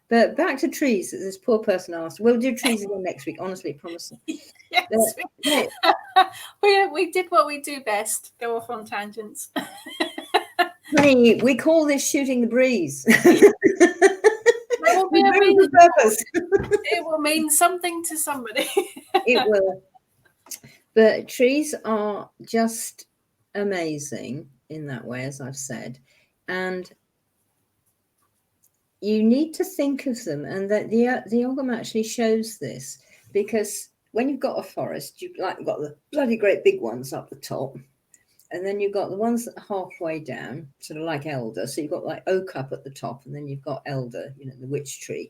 But back to trees. This poor person asked. We'll do trees again next week. Honestly, promise. Yes. We did what we do best. Go off on tangents. Honey, we call this shooting the breeze. There will be a reason. It will mean something to somebody. It will. But trees are just amazing in that way, as I've said. And you need to think of them, and that the Ogham actually shows this, because when you've got a forest, you've got the bloody great big ones up the top, and then you've got the ones that are halfway down, sort of like elder. So you've got like oak up at the top, and then you've got elder, the witch tree,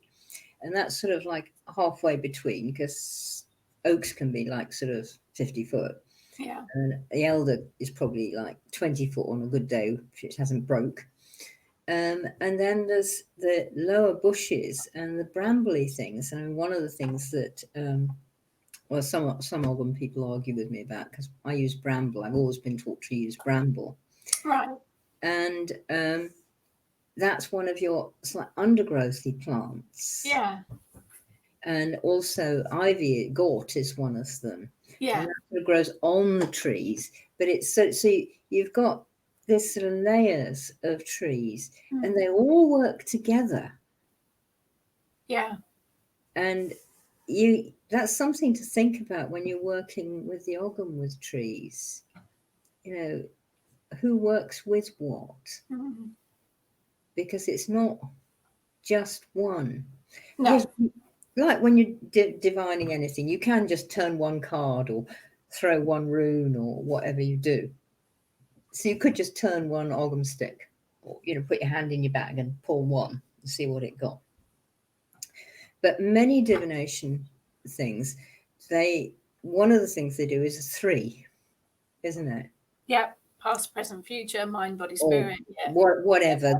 and that's sort of like halfway between, because oaks can be like sort of 50 foot. Yeah. And the elder is probably like 20 foot on a good day if it hasn't broke. And then there's the lower bushes and the brambly things. And one of the things that, well, some of them people argue with me about, because I use bramble. I've always been taught to use bramble. Right. And that's one of your like undergrowthy plants. Yeah. And also ivy, gort is one of them. Yeah. And that sort of grows on the trees. But it's so you've got this sort of layers of trees, and they all work together. Yeah. And that's something to think about when you're working with the ogham trees. You know, who works with what? Mm-hmm. Because it's not just one. No. Yes, like when you're divining anything, you can just turn one card or throw one rune or whatever you do. So you could just turn one ogham stick, or put your hand in your bag and pull one and see what it got. But many divination things, one of the things they do is a 3, isn't it? Yeah. Past, present, future, mind, body, spirit. Or whatever.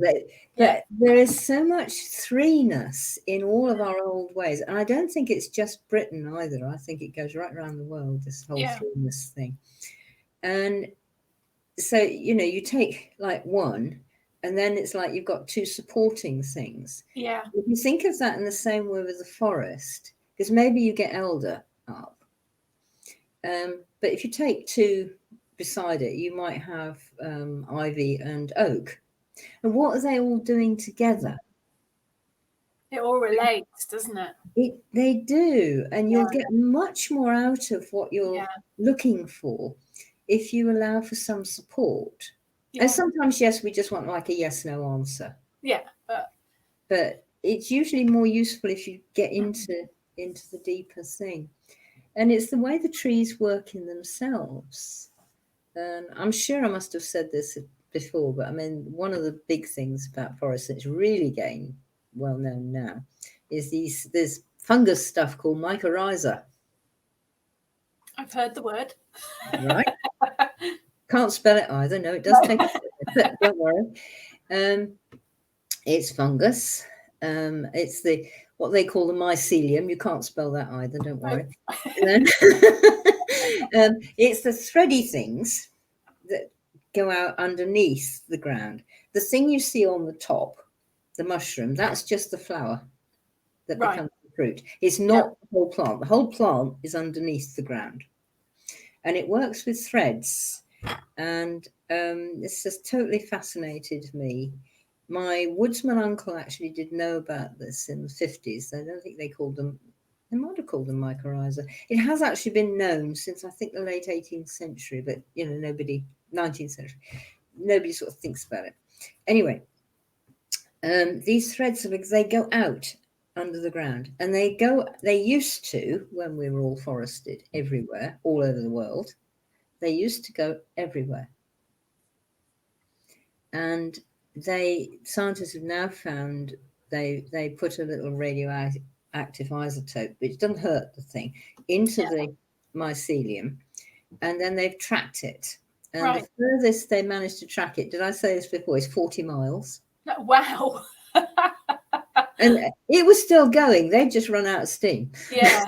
But there is so much 3-ness in all of our old ways. And I don't think it's just Britain either. I think it goes right around the world, this whole 3-ness thing. And so, you take like one, and then it's like you've got 2 supporting things. Yeah. If you think of that in the same way with the forest, because maybe you get elder up. But if you take 2 beside it, you might have ivy and oak. And what are they all doing together? It all relates, doesn't it? They do. And you'll get much more out of what you're looking for if you allow for some support. Yeah. And sometimes, yes, we just want like a yes/no answer. Yeah. But it's usually more useful if you get into the deeper thing. And it's the way the trees work in themselves. And I'm sure I must have said this before, but I mean, one of the big things about forests that's really getting well known now is this fungus stuff called mycorrhiza. I've heard the word. Right? Can't spell it either. No, it does take a second. Don't worry. It's fungus. It's what they call the mycelium. You can't spell that either. Don't worry. It's the thready things that go out underneath the ground. The thing you see on the top, the mushroom, that's just the flower that becomes the fruit. It's not the whole plant. The whole plant is underneath the ground. And it works with threads. And this has totally fascinated me. My woodsman uncle actually did know about this in the 50s. I don't think they might have called them mycorrhiza. It has actually been known since I think the late 18th century, but 19th century, nobody sort of thinks about it. Anyway, these threads, they go out under the ground, and they used to, when we were all forested everywhere, all over the world, they used to go everywhere. And scientists have now found they put a little radioactive isotope, which doesn't hurt the thing, into the mycelium, and then they've tracked it. And the furthest they managed to track it, did I say this before, is 40 miles. Wow. And it was still going. They'd just run out of steam. Yeah.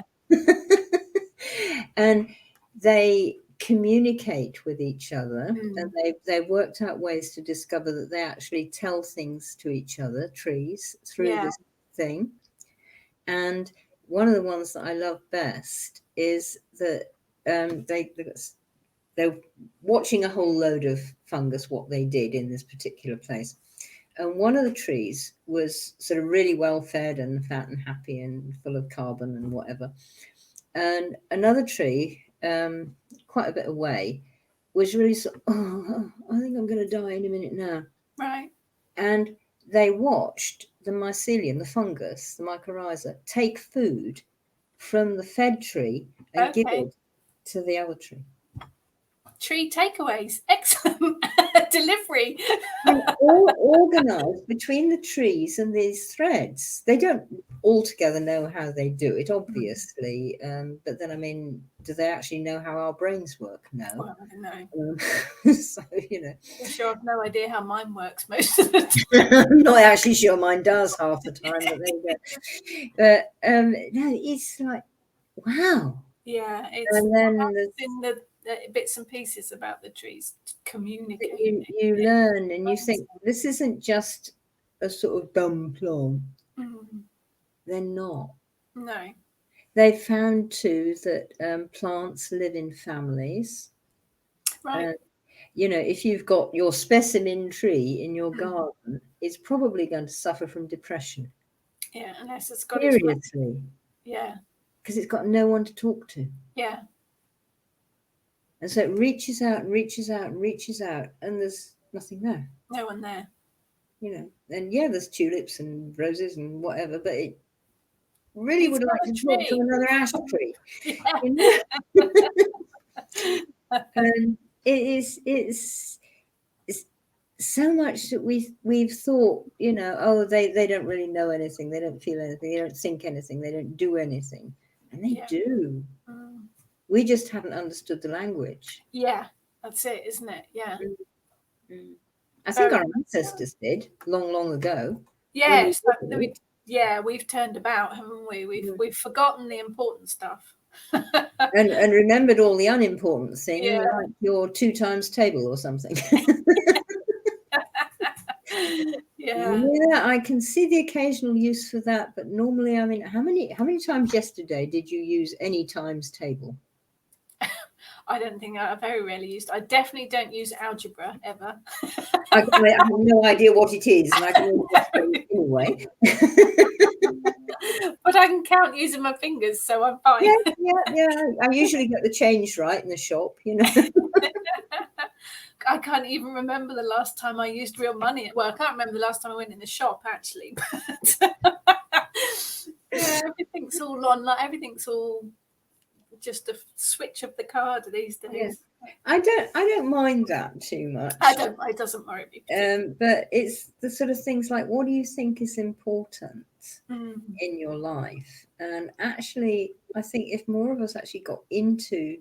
And they communicate with each other, and they've worked out ways to discover that they actually tell things to each other, trees, through this thing. And one of the ones that I love best is that they're watching a whole load of fungus, what they did in this particular place. And one of the trees was sort of really well fed and fat and happy and full of carbon and whatever. And another tree, quite a bit away, was really I think I'm going to die in a minute now. Right. And they watched the mycelium, the fungus, the mycorrhiza, take food from the fed tree and give it to the other tree. Tree takeaways. Excellent. delivery. And all organized between the trees and these threads. They don't altogether know how they do it, obviously. But then, I mean, do they actually know how our brains work? No. Well, I don't know. So, you know. I'm sure I've no idea how mine works most of the time. I'm not actually sure mine does half the time, but there you go. But no, it's like, wow. Yeah, it's And then in the bits and pieces about the trees communicate. you learn and you think this isn't just a sort of dumb plant. They're not. No. They found too that plants live in families. Right. You know, if you've got your specimen tree in your garden, it's probably going to suffer from depression. Yeah, unless it's got seriously. Yeah. Because it's got no one to talk to. Yeah. And so it reaches out and reaches out and reaches out, and there's nothing there. No one there. You know, and yeah, there's tulips and roses and whatever, but it really would like to talk to another ash tree. Yeah. You know? And it's so much that we've thought, you know, oh, they don't really know anything, they don't feel anything, they don't think anything, they don't do anything, and they do. We just haven't understood the language. Yeah, that's it, isn't it? Yeah. I think our ancestors did long ago. Yes, we've turned about, haven't we? We've forgotten the important stuff. and remembered all the unimportant things, Yeah. like your 2 times table or something. Yeah. Yeah, I can see the occasional use for that, but normally, I mean, how many times yesterday did you use any times table? I don't think I very rarely used. I definitely don't use algebra ever. I have no idea what it is, and I can anyway. But I can count using my fingers, so I'm fine. Yeah. I usually get the change right in the shop, you know. I can't even remember the last time I used real money. Well, I can't remember the last time I went in the shop, actually. But yeah, everything's all online. Everything's all just a switch of the card these days. Yeah. I don't mind that too much. It doesn't worry me. But it's the sort of things like, what do you think is important in your life? And actually, I think if more of us actually got into,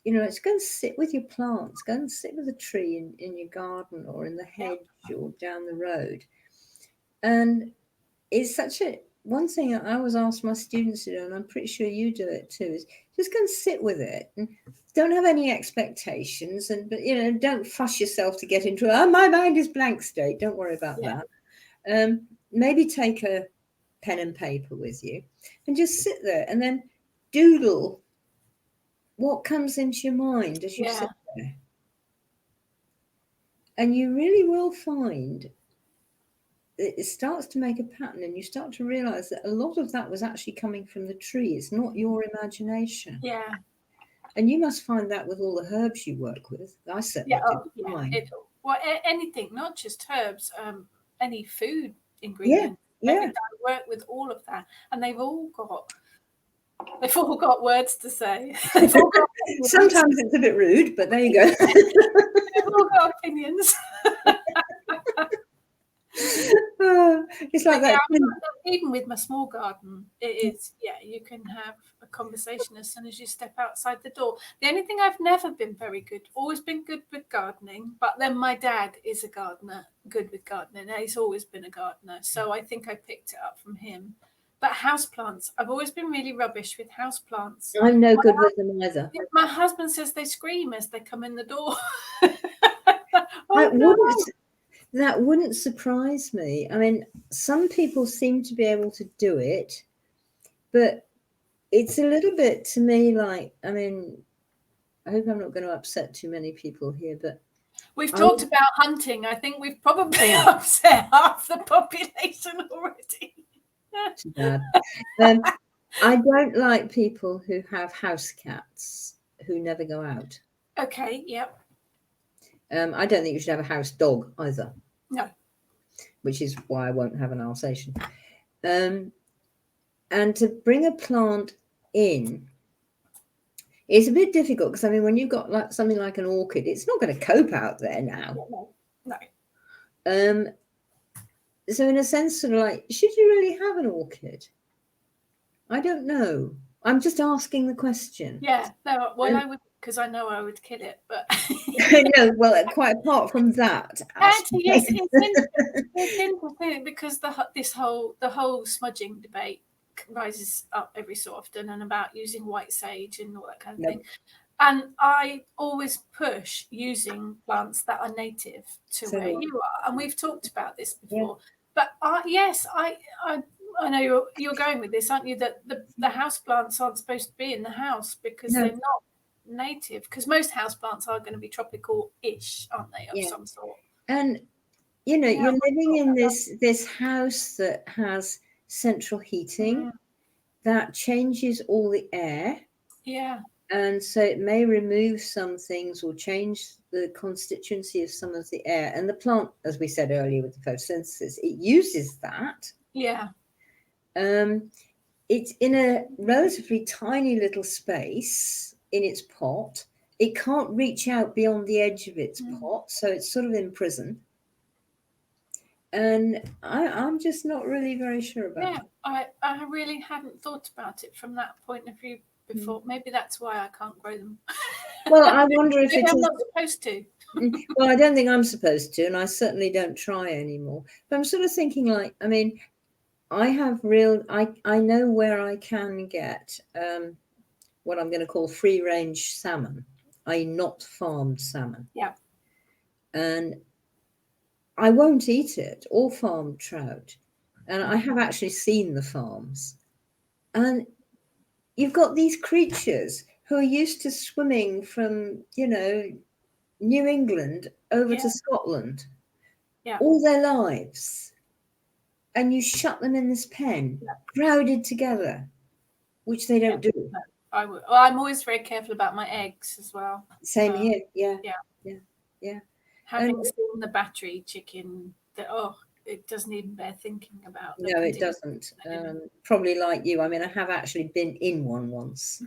you know, let's go and sit with your plants, go and sit with a tree in your garden or in the hedge or down the road. And it's such a one thing I always ask my students to do, and I'm pretty sure you do it too, is just go and sit with it and don't have any expectations, but you know, don't fuss yourself to get into my mind is blank state. Don't worry about that. Maybe take a pen and paper with you and just sit there and then doodle what comes into your mind as you sit there. And you really will find it starts to make a pattern, and you start to realize that a lot of that was actually coming from the tree. It's not your imagination. Yeah. And you must find that with all the herbs you work with. I certainly did. Well, anything, not just herbs, any food ingredient. Yeah. I work with all of that, and they've all got words to say. Sometimes it's a bit rude, but there you go. They've all got opinions. It's like that. Even with my small garden, it is, you can have a conversation as soon as you step outside the door. The only thing I've never been very good, always been good with gardening, but then my dad is a gardener, good with gardening. He's always been a gardener, so I think I picked it up from him. But houseplants, I've always been really rubbish with houseplants. I'm no good with them either. My husband says they scream as they come in the door. That wouldn't surprise me. I mean, some people seem to be able to do it, but it's a little bit to me like, I mean, I hope I'm not going to upset too many people here, but we've talked about hunting. I think we've probably upset half the population already. Too bad. I don't like people who have house cats who never go out. Okay, yep. I don't think you should have a house dog either. No. Which is why I won't have an Alsatian. And to bring a plant in is a bit difficult because, I mean, when you've got like something like an orchid, it's not going to cope out there now. No. So in a sense, sort of like, should you really have an orchid? I don't know. I'm just asking the question. Yeah. No. Well, I would, because I know I would kill it, but no. Well, quite apart from that. actually, yes, it's interesting because the whole smudging debate rises up every so often, and about using white sage and all that kind of thing. And I always push using plants that are native to where you are, and we've talked about this before. Yeah. But yes, I know you're going with this, aren't you? That the house plants aren't supposed to be in the house because they're not native. Because most house plants are going to be tropical-ish, aren't they, of some sort? And you know, you're living in this house that has central heating that changes all the air. Yeah. And so it may remove some things or change the constituency of some of the air. And the plant, as we said earlier with the photosynthesis, it uses that. Yeah. It's in a relatively tiny little space in its pot. It can't reach out beyond the edge of its pot, so it's sort of imprisoned. And I'm just not really very sure about it. I really hadn't thought about it from that point of view before. Maybe that's why I can't grow them. Well, I wonder if maybe I'm not supposed to. Well, I don't think I'm supposed to, and I certainly don't try anymore. But I'm sort of thinking, like, I mean, I know where I can get what I'm going to call free range salmon, i.e. not farmed salmon. Yeah. And I won't eat it, or farmed trout. And I have actually seen the farms. And you've got these creatures who are used to swimming from, New England over to Scotland all their lives. And you shut them in this pen, crowded together, which they don't do. I would. Well, I'm always very careful about my eggs as well. Same here. Yeah. Having seen the battery chicken, it doesn't even bear thinking about. No, it doesn't. Probably like you. I mean, I have actually been in one once,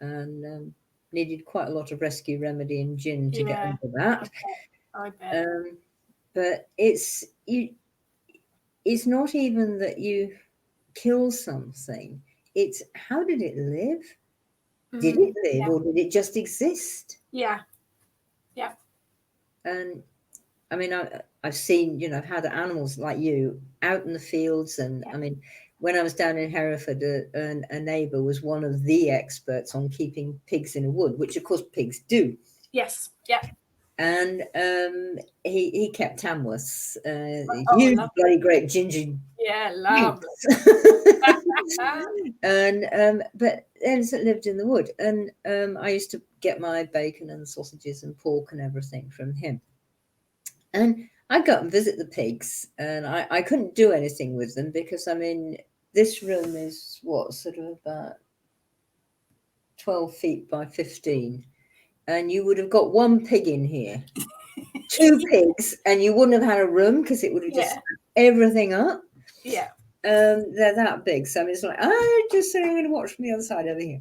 and needed quite a lot of rescue remedy and gin to get over that. I bet. But it's not even that you kill something. It's how did it live? Did it live or did it just exist? Yeah. And I mean, I've seen, I've had animals like you out in the fields. And I mean, when I was down in Hereford, a neighbour was one of the experts on keeping pigs in a wood, which of course pigs do. Yes. Yeah. And he kept Tamworths, huge bloody great ginger. Yeah, love. And but Elen lived in the wood, and I used to get my bacon and sausages and pork and everything from him. And I'd go and visit the pigs, and I couldn't do anything with them because, I mean, this room is sort of about 12 feet by 15. And you would have got one pig in here, 2 pigs, and you wouldn't have had a room because it would have just everything up. Yeah. They're that big. So I'm just like, I'm going to watch from the other side over here.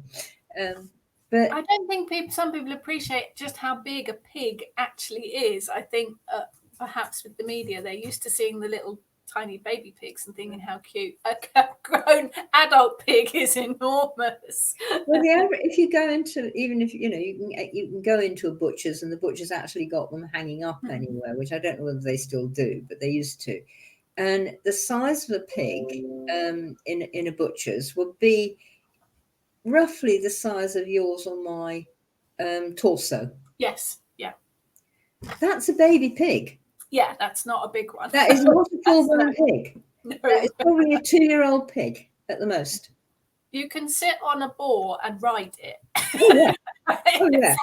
But I don't think some people appreciate just how big a pig actually is. I think perhaps with the media, they're used to seeing the little tiny baby pigs and thinking how cute. A grown adult pig is enormous. Well, if you go into, even if you can go into a butcher's, and the butcher's actually got them hanging up anywhere, which I don't know whether they still do, but they used to. And the size of a pig in a butcher's would be roughly the size of yours or my torso. Yes. Yeah. That's a baby pig. Yeah, that's not a big one. That is not a full-grown pig. No. That is probably a 2-year-old pig at the most. You can sit on a boar and ride it. Oh, yeah. Oh, yeah.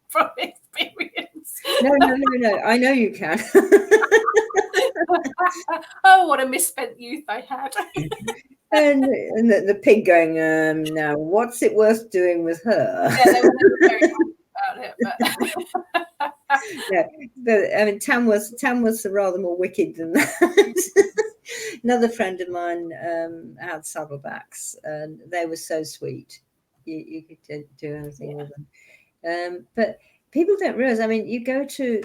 From experience. No. I know you can. Oh, what a misspent youth I had. and the pig going, now, what's it worth doing with her? Yeah, they were never very happy about it. But... Yeah, but I mean, Tamworths are rather more wicked than that. Another friend of mine had saddlebacks, and they were so sweet. You could do anything with them. But people don't realize. I mean, you go to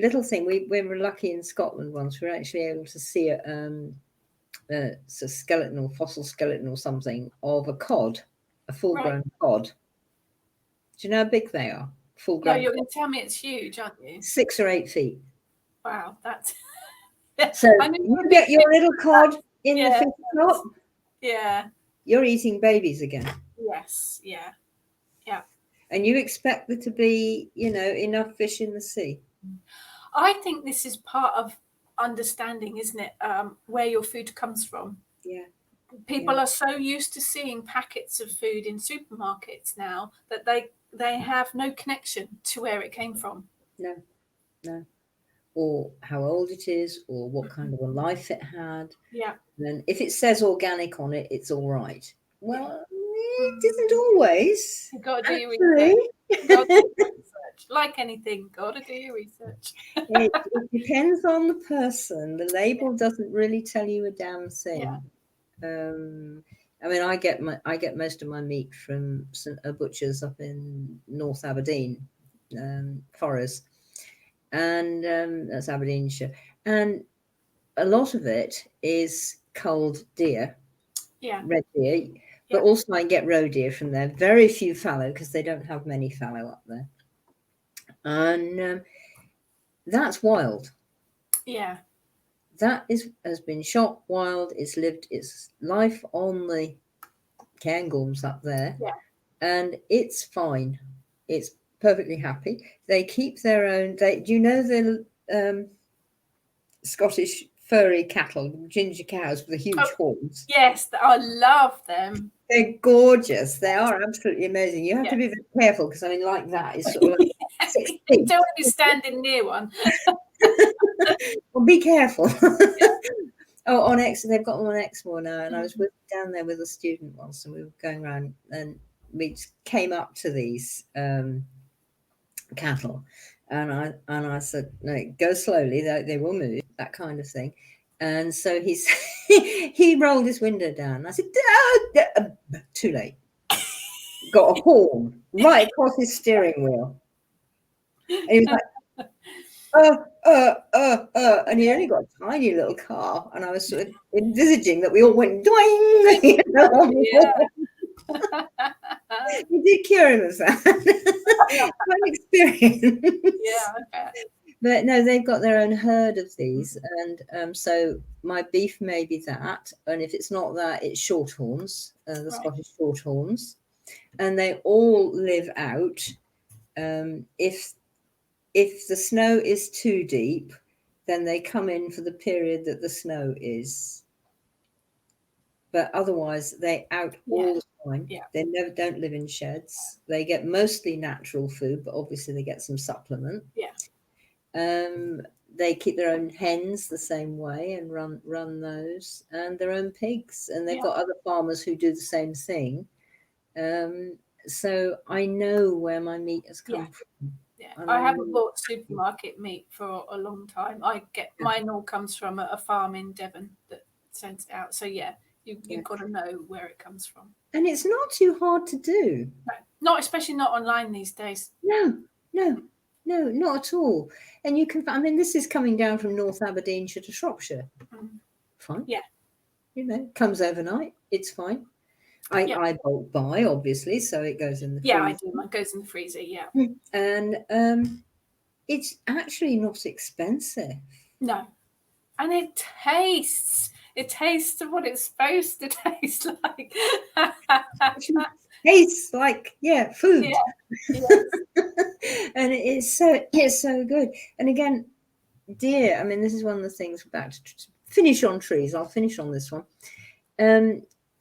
little thing. We were lucky in Scotland once. We were actually able to see it's a skeleton or fossil skeleton or something of a cod, a full-grown cod. Do you know how big they are? Full-grown. No, you're going to tell me it's huge, aren't you? 6 or 8 feet. Wow, that's. So you get your little cod in the fish shop. Yeah. You're eating babies again. Yes. Yeah. Yeah. And you expect there to be, enough fish in the sea. I think this is part of understanding, isn't it? Where your food comes from. Yeah. People are so used to seeing packets of food in supermarkets now that they have no connection to where it came from. No. Or how old it is, or what kind of a life it had. Yeah. And if it says organic on it, it's all right. Well, it isn't always. You've got to do your research. You've got to do your research. Like anything, got to do your research. It depends on the person. The label doesn't really tell you a damn thing. I mean, I get most of my meat from a butcher's up in North Aberdeen, Forest, and that's Aberdeenshire, and a lot of it is culled deer, red deer, but also I get roe deer from there. Very few fallow because they don't have many fallow up there, and that's wild. Yeah. That has been shot wild. It's lived its life on the Cairngorms up there. Yeah. And it's fine. It's perfectly happy. They keep their own. Do you know the Scottish furry cattle, ginger cows with the huge horns? Yes, I love them. They're gorgeous. They are absolutely amazing. You have to be very careful because, I mean, like that is sort of like 6 feet. You don't want to be standing near one. Well, be careful. On X, they've got them on Exmoor now, and I was down there with a student once, and we were going around, and we came up to these cattle, and I said, "No, go slowly; they will move." That kind of thing. And so he rolled his window down. I said, "Too late." Got a horn right across his steering wheel, and he was like, and he only got a tiny little car, and I was sort of envisaging that we all went doing. You did cure him of that. Experience. Yeah, I bet. But no, they've got their own herd of these, and so my beef may be that, and if it's not that, it's shorthorns, the Scottish shorthorns, and they all live out. If the snow is too deep, then they come in for the period that the snow is. But otherwise, they're out all the time. Yeah. They don't live in sheds. They get mostly natural food, but obviously they get some supplement. Yeah. They keep their own hens the same way and run those, and their own pigs. And they've got other farmers who do the same thing. So I know where my meat has come from. Yeah, I haven't bought supermarket meat for a long time. Mine all comes from a farm in Devon that sends it out. So you've got to know where it comes from. And it's not too hard to do. No, especially not online these days. No, not at all. And you can. I mean, this is coming down from North Aberdeenshire to Shropshire. Fine. Yeah. Comes overnight. It's fine. I bulk buy, obviously, so it goes in the freezer. Yeah, I do. Mine goes in the freezer, And it's actually not expensive. No. And it tastes what it's supposed to taste like. Tastes like, food. Yeah. Yes. And it's so good. And again, deer, I mean, this is one of the things back to finish on trees. I'll finish on this one.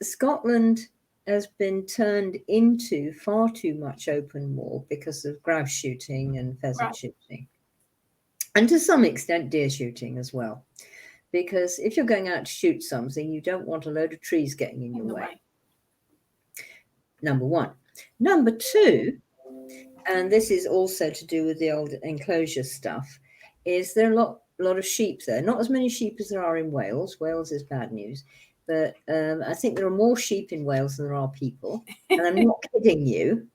Scotland has been turned into far too much open moor because of grouse shooting and pheasant shooting. And to some extent, deer shooting as well. Because if you're going out to shoot something, you don't want a load of trees getting in your way. Number one. Number two, and this is also to do with the old enclosure stuff, is there are a lot of sheep there. Not as many sheep as there are in Wales. Wales is bad news. But I think there are more sheep in Wales than there are people. And I'm not kidding you.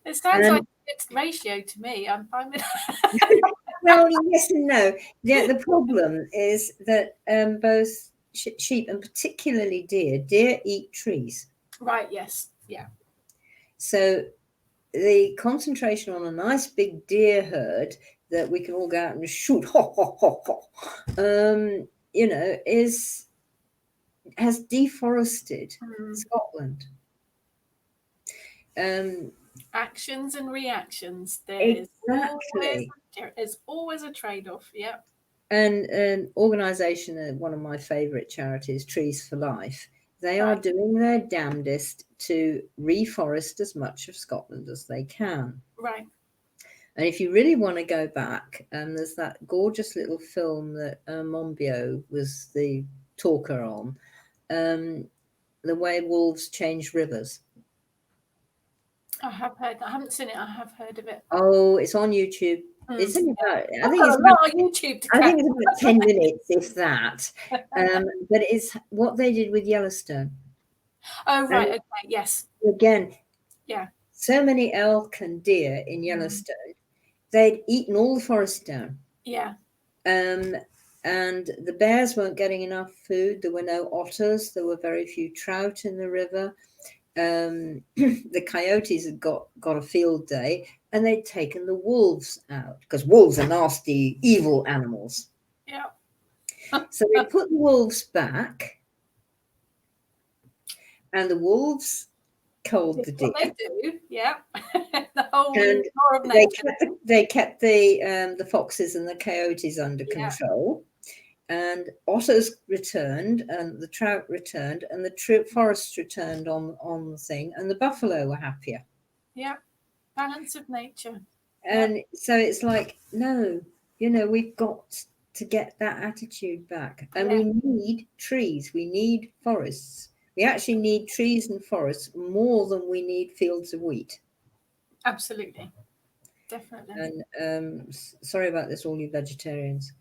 It sounds like a good ratio to me. I'm fine with that. Well, yes and no. Yeah, the problem is that both sheep and particularly deer eat trees. Right, yes. Yeah. So the concentration on a nice big deer herd that we can all go out and shoot, you know, has deforested Scotland. Actions and reactions. Exactly. There's always a trade-off. Yeah. And an organisation, one of my favourite charities, Trees for Life, they are doing their damnedest to reforest as much of Scotland as they can. Right. And if you really want to go back, there's that gorgeous little film that Monbiot was the talker on, The Way Wolves Change Rivers. I haven't seen it. I have heard of it. Oh, it's on YouTube. It's only about, I think it's about YouTube. I think it's about 10 minutes, if that. But it's what they did with Yellowstone. Oh, right. Okay. Yes. Again, yeah. So many elk and deer in Yellowstone, they'd eaten all the forest down. Yeah. And the bears weren't getting enough food. There were no otters. There were very few trout in the river. The coyotes had got a field day, and they'd taken the wolves out because wolves are nasty, evil animals. Yeah. So they put the wolves back, and the wolves culled the deer. What they do, yeah. The whole and law of nature. They kept the foxes and the coyotes under control. And otters returned, and the trout returned, and the forests returned on the thing, and the buffalo were happier. Yeah, balance of nature. And so it's like, no, we've got to get that attitude back. And we need trees. We need forests. We actually need trees and forests more than we need fields of wheat. Absolutely. Definitely. And sorry about this, all you vegetarians.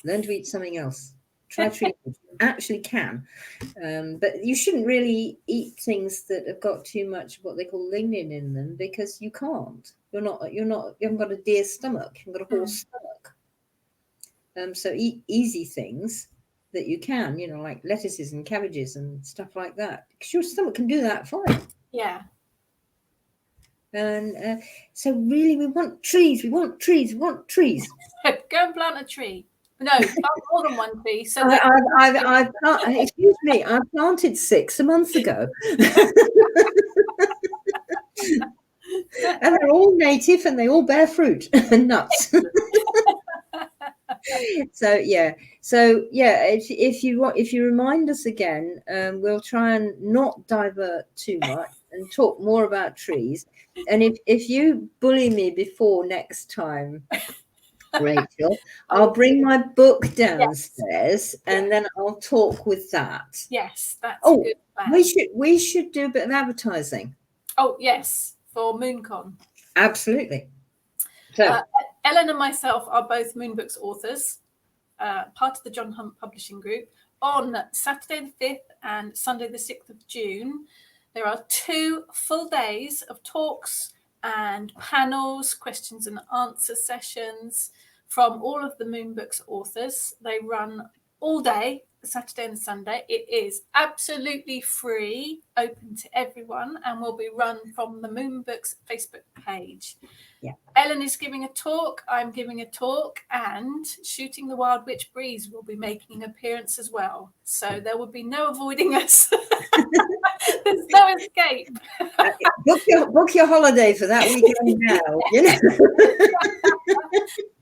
Learn to eat something else. Try trees. You actually can. But you shouldn't really eat things that have got too much what they call lignin in them, because you can't. You haven't got a deer stomach, you've got a horse stomach. So eat easy things that you can, like lettuces and cabbages and stuff like that, because your stomach can do that fine. Yeah. And so really we want trees. We want trees. We want trees. Go and plant a tree. No, plant more than one tree. So excuse me, I planted 6 a month ago. And they're all native and they all bear fruit and nuts. If you remind us again, we'll try and not divert too much and talk more about trees. And if you bully me before next time, Rachel, I'll bring my book downstairs and then I'll talk with that. Yes, that's a good plan. We should do a bit of advertising. Oh yes, for MoonCon. Absolutely. So Ellen and myself are both Moonbooks authors, part of the John Hunt Publishing Group. On Saturday the 5th and Sunday the 6th of June, there are 2 full days of talks and panels, questions and answer sessions from all of the Moonbooks authors. They run all day, Saturday and Sunday. It is absolutely free, open to everyone, and will be run from the Moonbooks Facebook page. Yeah. Ellen is giving a talk, I'm giving a talk, and Shooting the Wild Witch Breeze will be making an appearance as well. So there will be no avoiding us. There's no escape. Book your holiday for that weekend now.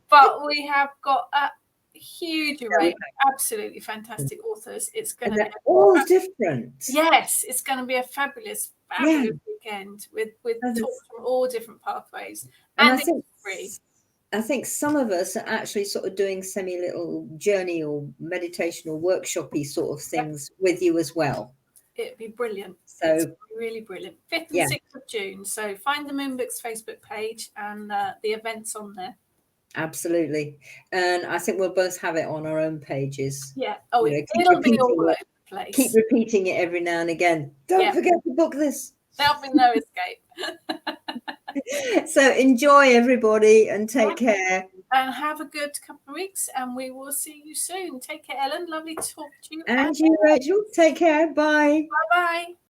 But we have got a huge array of absolutely fantastic authors. It's going to be all different. Yes, it's going to be a fabulous weekend with talks from all different pathways. And it's free. I think some of us are actually sort of doing semi-little journey or meditation or workshop-y sort of things with you as well. It'd be brilliant. So it's really brilliant. 5th and 6th of June. So find the Moonbooks Facebook page and the events on there. Absolutely. And I think we'll both have it on our own pages. Yeah. Oh, it'll be all over the place. Keep repeating it every now and again. Don't forget to book this. There'll be no escape. So enjoy, everybody, and take care. And have a good couple of weeks, and we will see you soon. Take care, Ellen. Lovely to talk to you. And you, Rachel. Take care. Bye. Bye-bye.